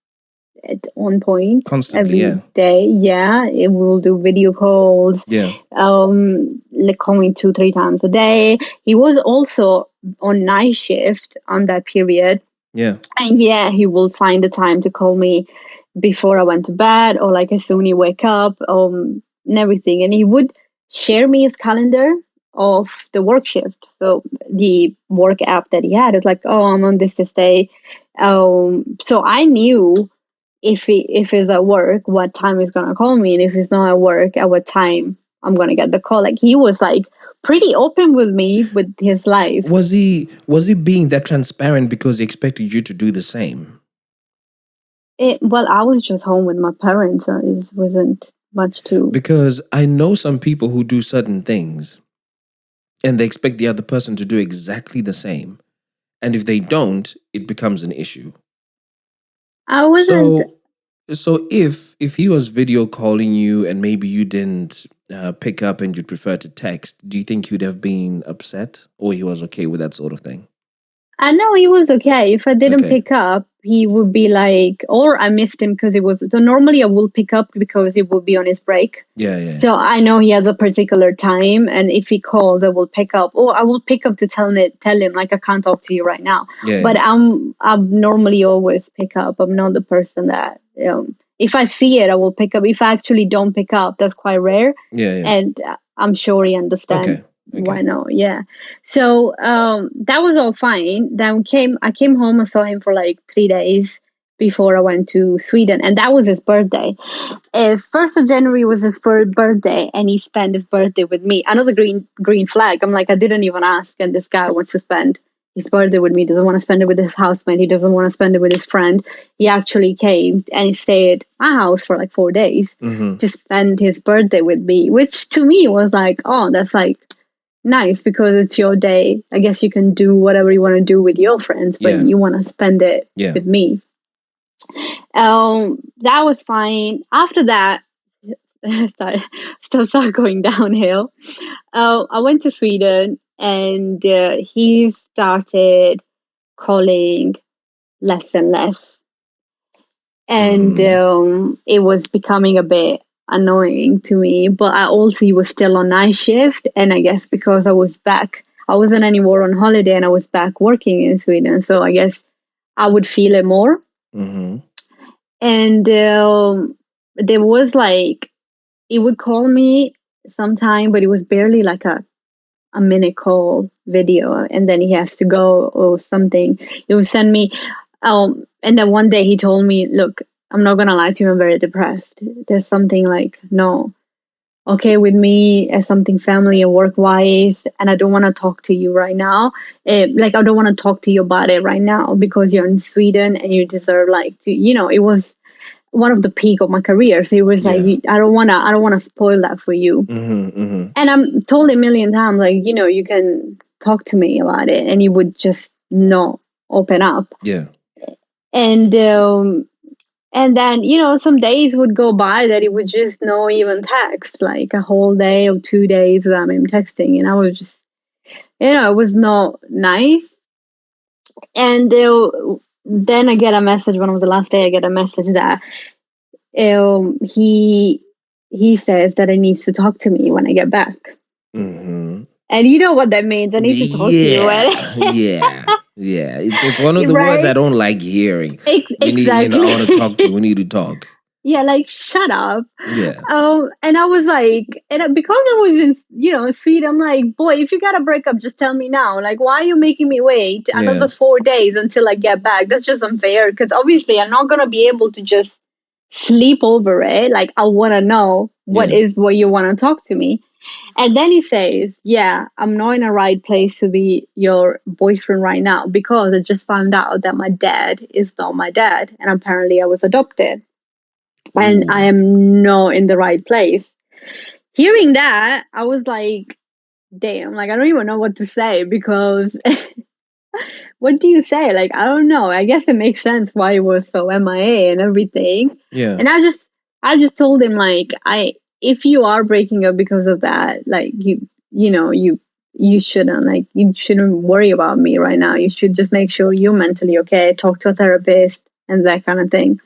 on point constantly every day. Yeah, we will do video calls. Yeah. Like calling 2-3 times a day. He was also on night shift on that period. Yeah. And yeah, he will find the time to call me before I went to bed, or like as soon as he wake up, and everything. And he would share me his calendar of the work shift. So the work app that he had is like, oh, I'm on this day. So I knew if he's at work, what time he's gonna call me, and if he's not at work, at what time I'm gonna get the call. Like he was like pretty open with me with his life. Was he being that transparent because he expected you to do the same? Well, I was just home with my parents, so it wasn't much to. Because I know some people who do certain things and they expect the other person to do exactly the same. And if they don't, it becomes an issue. I wasn't. So if he was video calling you and maybe you didn't pick up and you'd prefer to text, do you think you'd have been upset, or he was okay with that sort of thing? I know he was okay. If I didn't pick up, he would be like, or I missed him because he was. So normally I will pick up because he will be on his break. Yeah. So I know he has a particular time, and if he calls, I will pick up, or I will pick up to tell him like I can't talk to you right now. Yeah. But I'm normally always pick up. I'm not the person that if I see it, I will pick up. If I actually don't pick up, that's quite rare. Yeah. And I'm sure he understands. Okay. Why not? Yeah. So that was all fine. Then I came home and saw him for like 3 days before I went to Sweden, and that was his birthday. 1st of January was his birthday, and he spent his birthday with me. Another green flag. I'm like, I didn't even ask, and this guy wants to spend his birthday with me. Doesn't want to spend it with his housemate. He doesn't want to spend it with his friend. He actually came and he stayed at my house for like 4 days to spend his birthday with me, which to me was like, oh, that's like nice because it's your day. I guess you can do whatever you want to do with your friends, but you want to spend it with me. That was fine. After that, stuff started going downhill. I went to Sweden, and he started calling less and less, and it was becoming a bit annoying to me. But he was still on night shift, and I guess because I was back, I wasn't anymore on holiday, and I was back working in Sweden, so I guess I would feel it more. And there was like, he would call me sometime, but it was barely like a minute call video, and then he has to go or something. He would send me and then one day he told me, look, I'm not gonna lie to you, I'm very depressed. There's something like no okay with me as something family and work wise, and I don't want to talk to you right now. Like I don't want to talk to you about it right now because you're in Sweden and you deserve like to, it was one of the peak of my career. So it was like, I don't want to spoil that for you. And I'm told a million times, like, you can talk to me about it, and he would just not open up. Yeah. And then, some days would go by that it would just not even text, like a whole day or 2 days without him texting. And I was just, it was not nice. And then I get a message, one of the last day, I get a message that he says that he needs to talk to me when I get back. And you know what that means. I need to talk to you. Yeah. It's one of the words I don't like hearing. Exactly. I want to talk to you. We need to talk. Yeah, like, shut up. Yeah. And I was like, because I was in, Sweden, I'm like, boy, if you got to break up, just tell me now. Like, why are you making me wait another 4 days until I get back? That's just unfair. Because obviously I'm not going to be able to just sleep over it. Like, I want to know what you want to talk to me. And then he says, yeah, I'm not in the right place to be your boyfriend right now because I just found out that my dad is not my dad. And apparently I was adopted. And I am not in the right place. Hearing that, I was like, damn, like, I don't even know what to say because what do you say? Like, I don't know. I guess it makes sense why he was so MIA and everything. Yeah. And I just told him, like, if you are breaking up because of that, like, you shouldn't, like, you shouldn't worry about me right now. You should just make sure you're mentally okay, talk to a therapist and that kind of thing.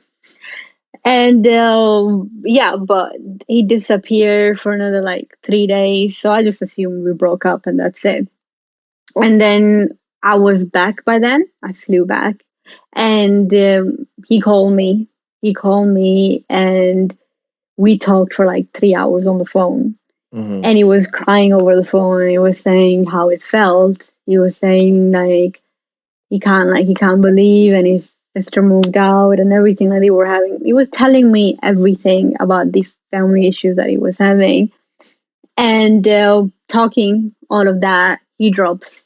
And but he disappeared for another like 3 days. So I just assumed we broke up and that's it. And then I was back by then. I flew back, and he called me. He called me, and we talked for like 3 hours on the phone. Mm-hmm. And he was crying over the phone. And he was saying how it felt. He was saying like he can't believe, and his sister moved out and everything that they were having. He was telling me everything about the family issues that he was having, and talking all of that. He drops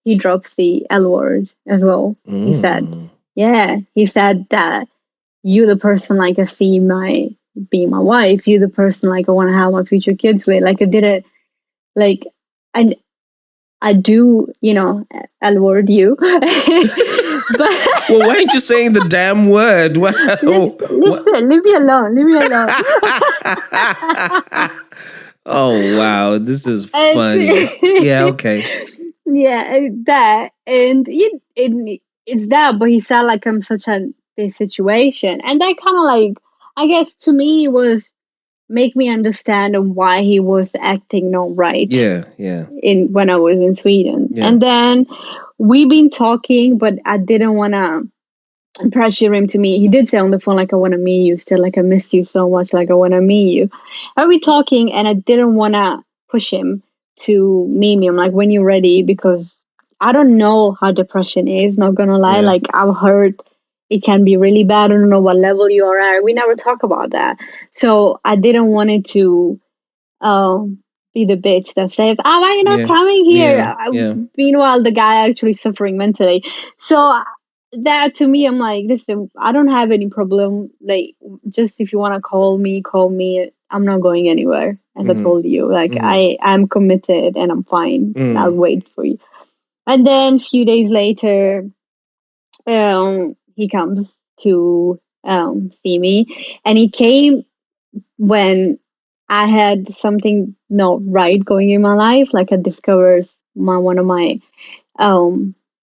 the L word as well. He said, yeah, he said that you the person like I see my be my wife, you the person like I want to have my future kids with. Like I did it, like I do, L word you. But well, why aren't you saying the damn word? Listen, leave me alone. Leave me alone. Oh wow, this is funny. Yeah, okay. Yeah, that and it's that, but he said like I'm such this situation, and that kind of like I guess to me was make me understand why he was acting not right. Yeah. In when I was in Sweden, and then we've been talking, but I didn't want to pressure him to meet. He did say on the phone like I want to meet you still, like I miss you so much, like I want to meet you. Are we talking? And I didn't want to push him to meet me. I'm like, when you're ready, because I don't know how depression is, not gonna lie. Like I've heard it can be really bad. I don't know what level you are at. We never talk about that. So I didn't want it to be the bitch that says, "Oh, why are you not coming here?" Meanwhile, the guy actually suffering mentally. So that to me, I'm like, listen, I don't have any problem. Like, just if you want to call me, call me. I'm not going anywhere, as I told you. Like, I'm committed and I'm fine. I'll wait for you. And then a few days later, he comes to see me, and he came when I had something not right going in my life. Like I discovered one of my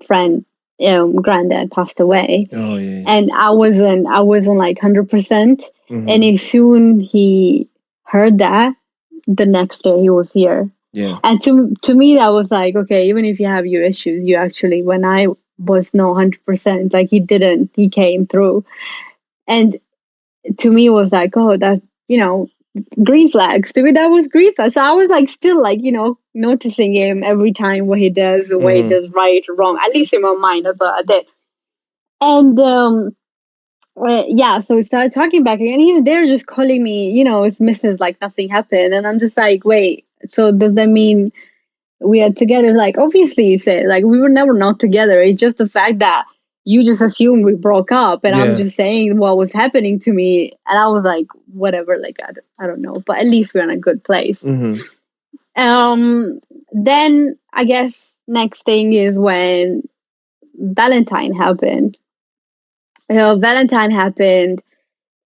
friend granddad passed away. Oh yeah. And I wasn't like 100%. And as soon he heard that, the next day he was here. Yeah. And to me that was like, okay, even if you have your issues, you actually, when I was not 100%, like he came through. And to me it was like, oh, that, green flags. To me, that was green flags. So I was like, still like, noticing him every time what he does, the way he does right or wrong, at least in my mind, I thought I did. And so we started talking back again. He's there just calling me, it's Mrs. like nothing happened. And I'm just like, wait, so does that mean we are together? Like, obviously, he said, like, we were never not together. It's just the fact that you just assumed we broke up, and I'm just saying what was happening to me. And I was like, whatever, like, I don't know, but at least we're in a good place. Then I guess next thing is when Valentine happened. Valentine happened,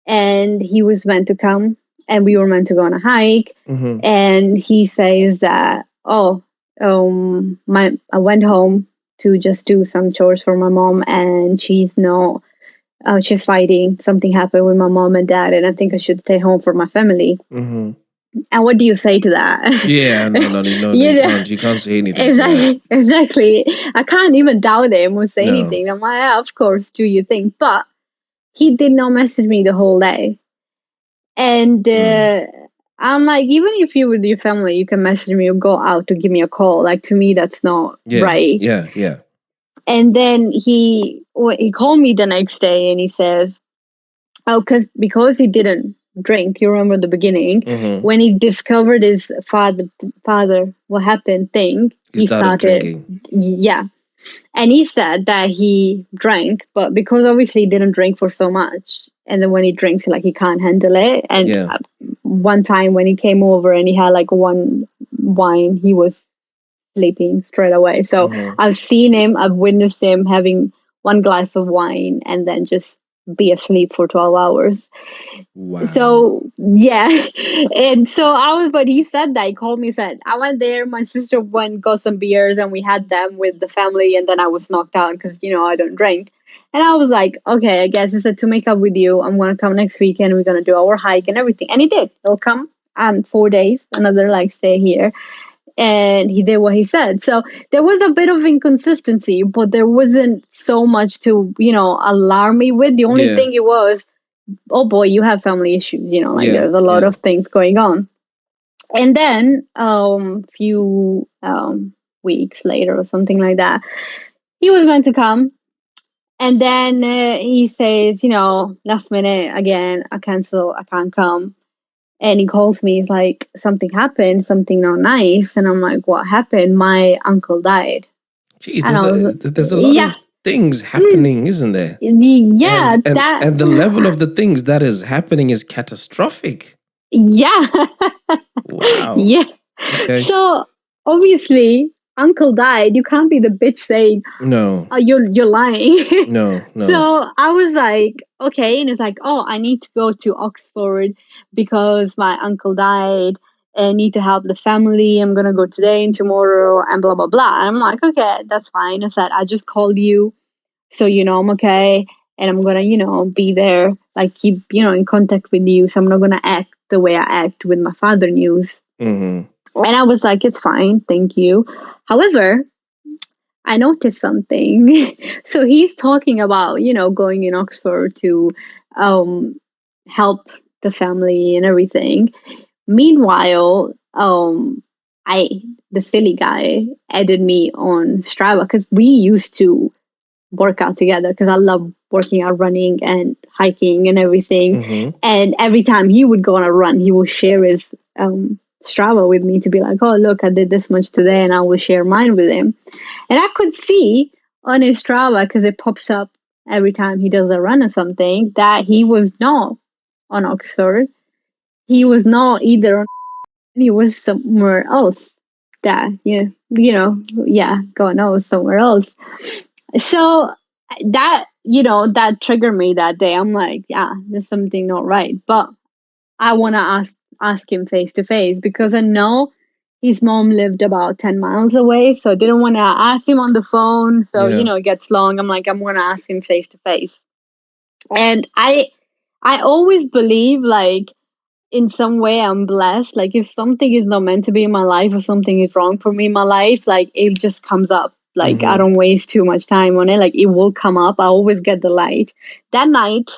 and he was meant to come, and we were meant to go on a hike. And he says that, I went home to just do some chores for my mom, and she's fighting. Something happened with my mom and dad, and I think I should stay home for my family. And what do you say to that? Yeah, no, you can't say anything. Exactly. I can't even doubt him or say anything. I'm like, yeah, of course, do you think? But he did not message me the whole day. And I'm like, even if you're with your family, you can message me or go out to give me a call. Like, to me, that's not right. Yeah. And then he called me the next day and he says, because he didn't drink, you remember the beginning, when he discovered his father what happened thing, he started drinking. Yeah. And he said that he drank, but because obviously he didn't drink for so much, and then when he drinks, like, he can't handle it. And one time when he came over and he had like one wine, he was sleeping straight away. So I've seen him, I've witnessed him having one glass of wine and then just be asleep for 12 hours. Wow. So and so but he said that, he called me, said, I went there, my sister went, got some beers, and we had them with the family, and then I was knocked out because I don't drink. And I was like, okay, I guess he said to make up with you, I'm going to come next weekend. We're going to do our hike and everything. And he did. He'll come 4 days, another like stay here. And he did what he said. So there was a bit of inconsistency, but there wasn't so much to, alarm me with. The only thing it was, oh boy, you have family issues, there's a lot of things going on. And then few weeks later or something like that, he was meant to come. And then he says, last minute again, I cancel, I can't come. And he calls me, he's like, something happened, something not nice. And I'm like, what happened? My uncle died. Jeez, there's a lot of things happening, isn't there? Yeah. And the level of the things that is happening is catastrophic. Yeah. Wow. Yeah. Okay. So obviously, uncle died. You can't be the bitch saying, no, you're lying. No. So I was like, okay. And it's like, oh, I need to go to Oxford because my uncle died. I need to help the family. I'm going to go today and tomorrow and blah, blah, blah. And I'm like, okay, that's fine. I said, I just called you so I'm okay. And I'm going to, be there, like keep, in contact with you. So I'm not going to act the way I act with my father news. Mm-hmm. And I was like, it's fine. Thank you. However, I noticed something. So he's talking about, going in Oxford to help the family and everything. Meanwhile, the silly guy added me on Strava because we used to work out together because I love working out, running and hiking and everything. Mm-hmm. And every time he would go on a run, he will share his Strava with me to be like, oh, look, I did this much today, and I will share mine with him. And I could see on his Strava, because it pops up every time he does a run or something, that he was not on Oxford. He was not either on, he was somewhere else. That, God knows, somewhere else. So that, that triggered me that day. I'm like, yeah, there's something not right. But I want to ask him face to face because I know his mom lived about 10 miles away. So I didn't want to ask him on the phone. So, it gets long. I'm like, I'm going to ask him face to face. And I always believe like in some way I'm blessed. Like if something is not meant to be in my life or something is wrong for me in my life, like it just comes up. Like Mm-hmm. I don't waste too much time on it. Like it will come up. I always get the light. That night,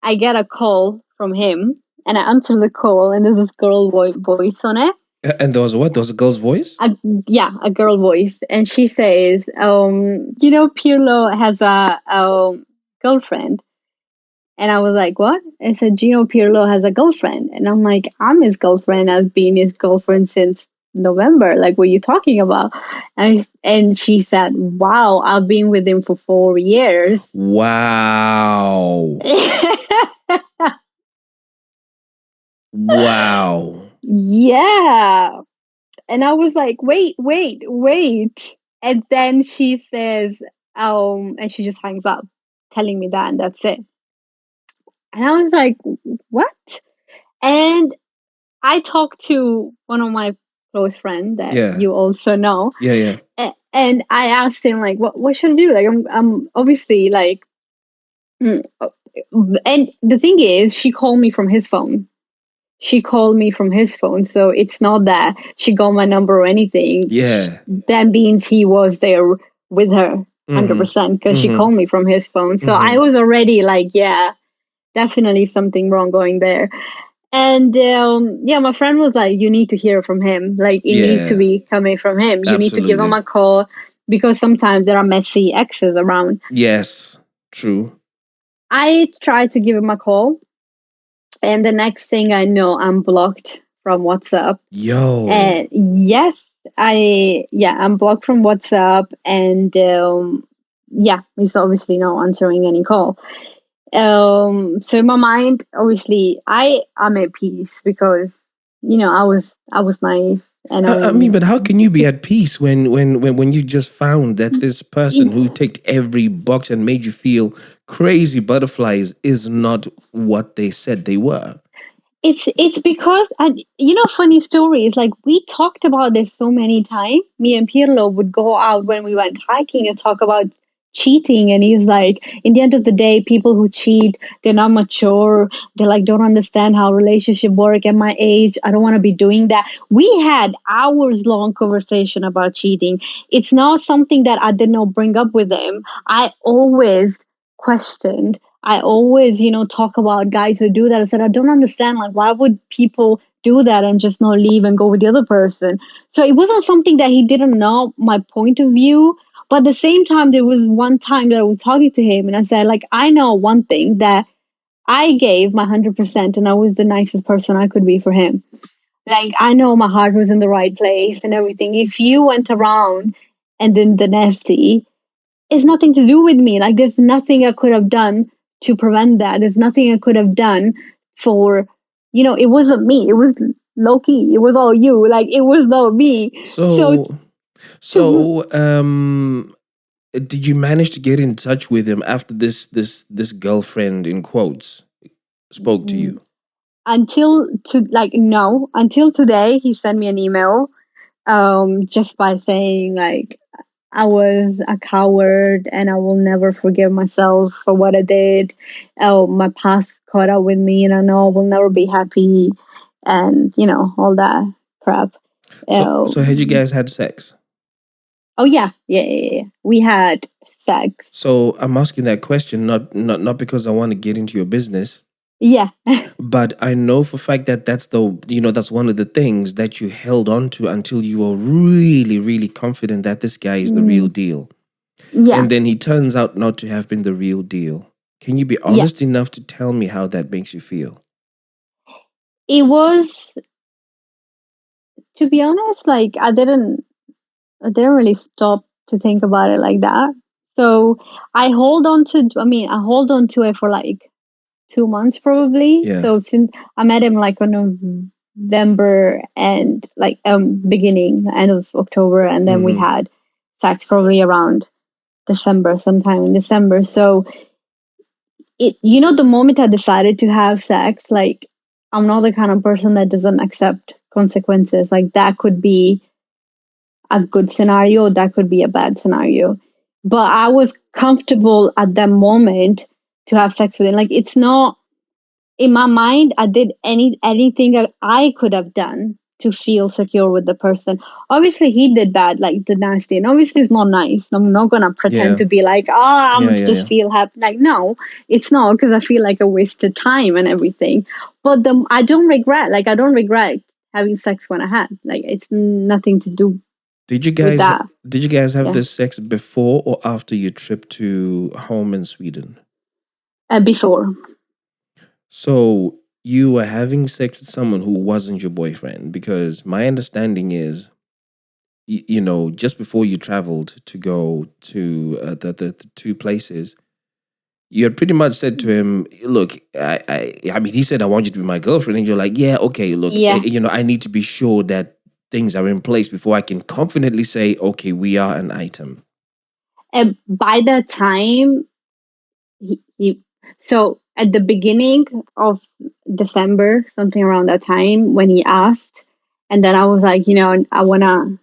I get a call from him. And I answer the call, and there's this girl voice on it. And there was what? There was a girl's voice? A girl voice. And she says, Pirlo has a girlfriend. And I was like, what? I said, Gino Pirlo has a girlfriend. And I'm like, I'm his girlfriend. I've been his girlfriend since November. Like, what are you talking about? And she said, wow, I've been with him for 4 years. Wow. Wow. Yeah. And I was like, wait. And then she says, and she just hangs up, telling me that, and that's it. And I was like, what? And I talked to one of my close friends that you also know. Yeah. And I asked him, like, what should I do? Like, I'm obviously like, and the thing is, she called me from his phone. So it's not that she got my number or anything. Yeah. That means he was there with her 100% because she called me from his phone. So I was already like, yeah, definitely something wrong going there. And my friend was like, you need to hear from him. Like it needs to be coming from him. You need to give him a call because sometimes there are messy exes around. Yes, true. I tried to give him a call. And the next thing I know, I'm blocked from WhatsApp. Yo. And yes, I'm blocked from WhatsApp. And he's obviously not answering any call. So in my mind, obviously, I'm at peace because, I was nice. And I mean, but how can you be at peace when you just found that this person who ticked every box and made you feel crazy butterflies is not what they said they were? It's because, funny stories, like we talked about this so many times. Me and Pirlo would go out when we went hiking and talk about cheating, and he's like, in the end of the day, people who cheat, they're not mature, they like don't understand how relationship work at my age, I don't want to be doing that. We had hours long conversation about cheating. It's not something that I did not bring up with him. I always questioned, I always, talk about guys who do that. I said, I don't understand, like, why would people do that and just not leave and go with the other person? So it wasn't something that he didn't know my point of view. But at the same time, there was one time that I was talking to him and I said, like, I know one thing, that I gave my 100% and I was the nicest person I could be for him. Like, I know my heart was in the right place and everything. If you went around and then the nasty, it's nothing to do with me. Like, there's nothing I could have done to prevent that. There's nothing I could have done for, it wasn't me. It was low-key. It was all you. Like, it was not me. So, did you manage to get in touch with him after this girlfriend in quotes spoke to you? Until today, he sent me an email, just by saying, like, I was a coward and I will never forgive myself for what I did. My past caught up with me and I know I will never be happy, and all that crap. So had you guys had sex? Oh yeah. We had sex. So I'm asking that question not because I want to get into your business. Yeah. But I know for a fact that that's one of the things that you held on to until you were really, really confident that this guy is the real deal. Yeah. And then he turns out not to have been the real deal. Can you be honest enough to tell me how that makes you feel? It was, to be honest, like, I didn't really stop to think about it like that. So I hold on to it for like 2 months probably. Yeah. So since I met him like on November and like end of October, and then we had sex probably around sometime in December. So the moment I decided to have sex, like, I'm not the kind of person that doesn't accept consequences. Like, that could be a good scenario, that could be a bad scenario. But I was comfortable at that moment to have sex with him. Like, it's not, in my mind, I did anything that I could have done to feel secure with the person. Obviously, he did bad, like the nasty, and obviously it's not nice. I'm not gonna pretend to be like, feel happy. Like, no, it's not, because I feel like I wasted time and everything. But I don't regret. Like, I don't regret having sex when I had. Like, it's nothing to do. Did you guys have this sex before or after your trip to home in Sweden? Before. So you were having sex with someone who wasn't your boyfriend, because my understanding is, just before you traveled to go to the two places, you had pretty much said to him, look, I mean, he said, I want you to be my girlfriend. And you're like, yeah, okay, look, I need to be sure that things are in place before I can confidently say, okay, we are an item. And by that time, so at the beginning of December, something around that time, when he asked, and then I was like, I want to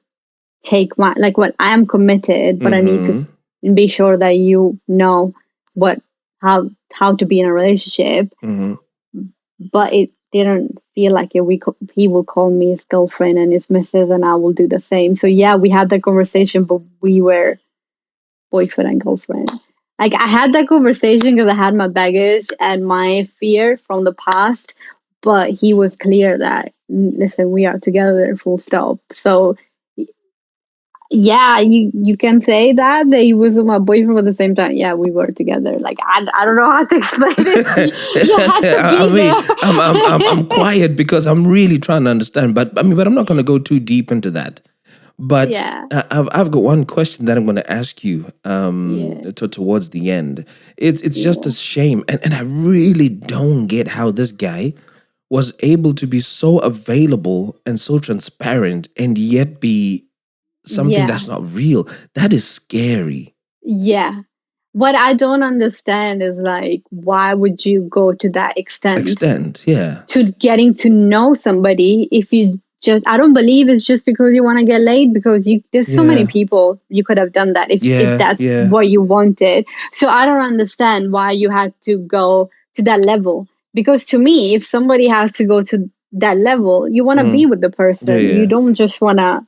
take I am committed, but I need to be sure that you know how to be in a relationship. But it didn't feel like he will call me his girlfriend and his missus, and I will do the same. So yeah, we had that conversation, but we were boyfriend and girlfriend. Like, I had that conversation because I had my baggage and my fear from the past, but he was clear that, listen, we are together, full stop. So yeah, you can say that he was my boyfriend, but at the same time, yeah, we were together. Like, I don't know how to explain it. I'm quiet because I'm really trying to understand, but I'm not going to go too deep into that. But I've got one question that I'm going to ask you towards the end. It's just a shame, and I really don't get how this guy was able to be so available and so transparent and yet be something that's not real. That is scary. Yeah. What I don't understand is, like, why would you go to that extent? Yeah. To getting to know somebody if you I don't believe it's just because you want to get laid, because there's so many people you could have done that if that's what you wanted. So I don't understand why you had to go to that level. Because to me, if somebody has to go to that level, you want to be with the person. You don't just want to,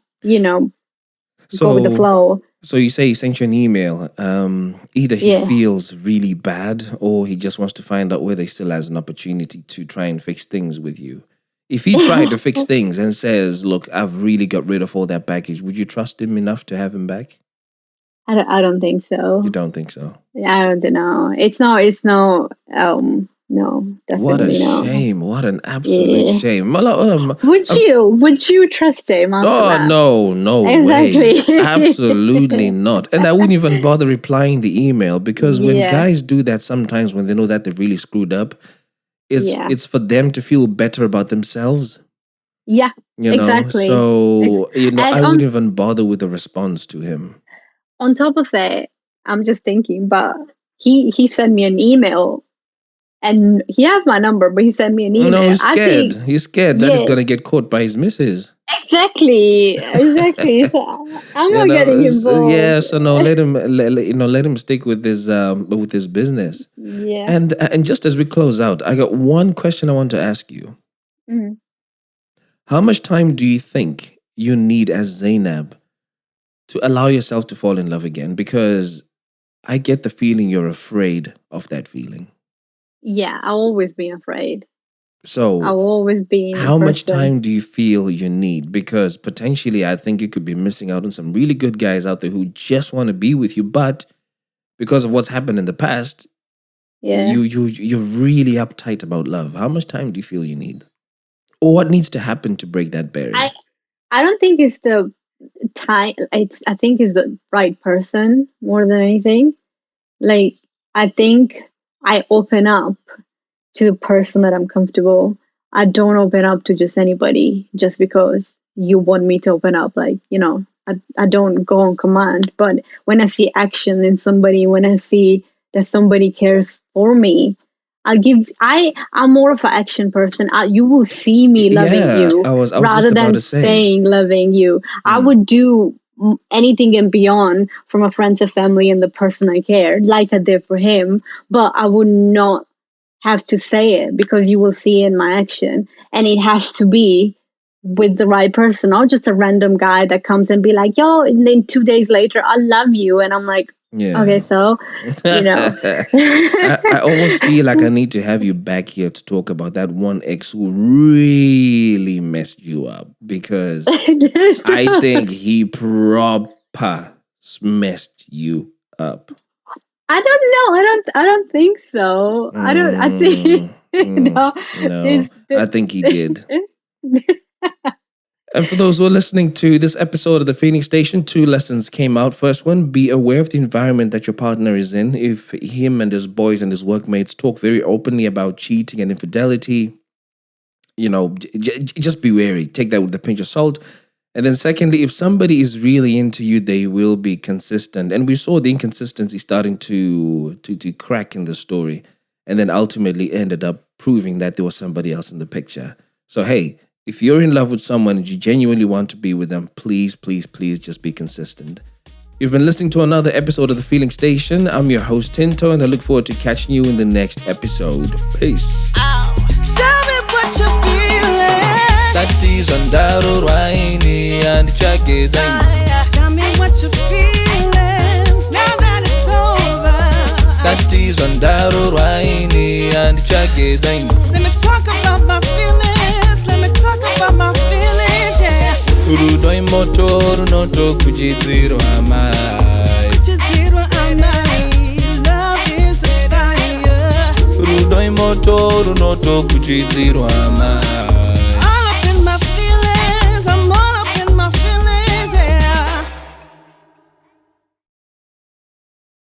go with the flow. So you say he sent you an email. Either he feels really bad, or he just wants to find out whether he still has an opportunity to try and fix things with you. If he tried to fix things and says, look, I've really got rid of all that baggage, would you trust him enough to have him back? I don't think so. You don't think so? I don't know. It's no, definitely what a shame. What an absolute shame. Would you trust him? Oh, no way. Absolutely not. And I wouldn't even bother replying the email, because when guys do that, sometimes when they know that they've really screwed up, it's for them to feel better about themselves. Yeah, exactly. So, I wouldn't even bother with a response to him. On top of it, I'm just thinking, but he sent me an email. And he has my number, but he sent me an email. No, he's scared. He's scared that he's going to get caught by his missus. Exactly. So I'm not getting involved. So no, let him stick with his business. Yeah. And just as we close out, I got one question I want to ask you. Mm-hmm. How much time do you think you need as Zainab to allow yourself to fall in love again? Because I get the feeling you're afraid of that feeling. Yeah, I've always been afraid. So I've always been. How much time do you feel you need? Because potentially I think you could be missing out on some really good guys out there who just want to be with you, but because of what's happened in the past, you're really uptight about love. How much time do you feel you need? Or what needs to happen to break that barrier? I don't think it's the time. I think it's the right person more than anything. Like, I think I open up to the person that I'm comfortable. I don't open up to just anybody just because you want me to open up. Like, I don't go on command. But when I see action in somebody, when I see that somebody cares for me, I'm more of an action person. You will see me loving you rather than saying loving you. I would do anything and beyond for my friends and family and the person I care, like I did for him, but I would not have to say it, because you will see in my action, and it has to be with the right person, not just a random guy that comes and be like, yo, and then 2 days later, I love you, and I'm like, okay, so, I almost feel like I need to have you back here to talk about that one ex who really messed you up, because I think he proper messed you up. I don't know. I don't think so. I think no. I think he did. And for those who are listening to this episode of the Feeling Station, 2 lessons came out. First one, be aware of the environment that your partner is in. If him and his boys and his workmates talk very openly about cheating and infidelity, just be wary. Take that with a pinch of salt. And then secondly, if somebody is really into you, they will be consistent. And we saw the inconsistency starting to crack in the story, and then ultimately ended up proving that there was somebody else in the picture. So, hey, if you're in love with someone and you genuinely want to be with them, please, please, please just be consistent. You've been listening to another episode of The Feeling Station. I'm your host, Tinto, and I look forward to catching you in the next episode. Peace. Tell me what you're feeling. Sati Zandaro Raini and Chake Zain. Tell me what you're feeling. Now that it's over. Sati Zandaro Raini and Chake Zain. Let me talk about my feelings. Let me talk about my feelings, yeah. Urudoi motoru noto kujidziro amai. Kujidziro amai. Love is a fire. Urudoi motoru noto kujidziro amai.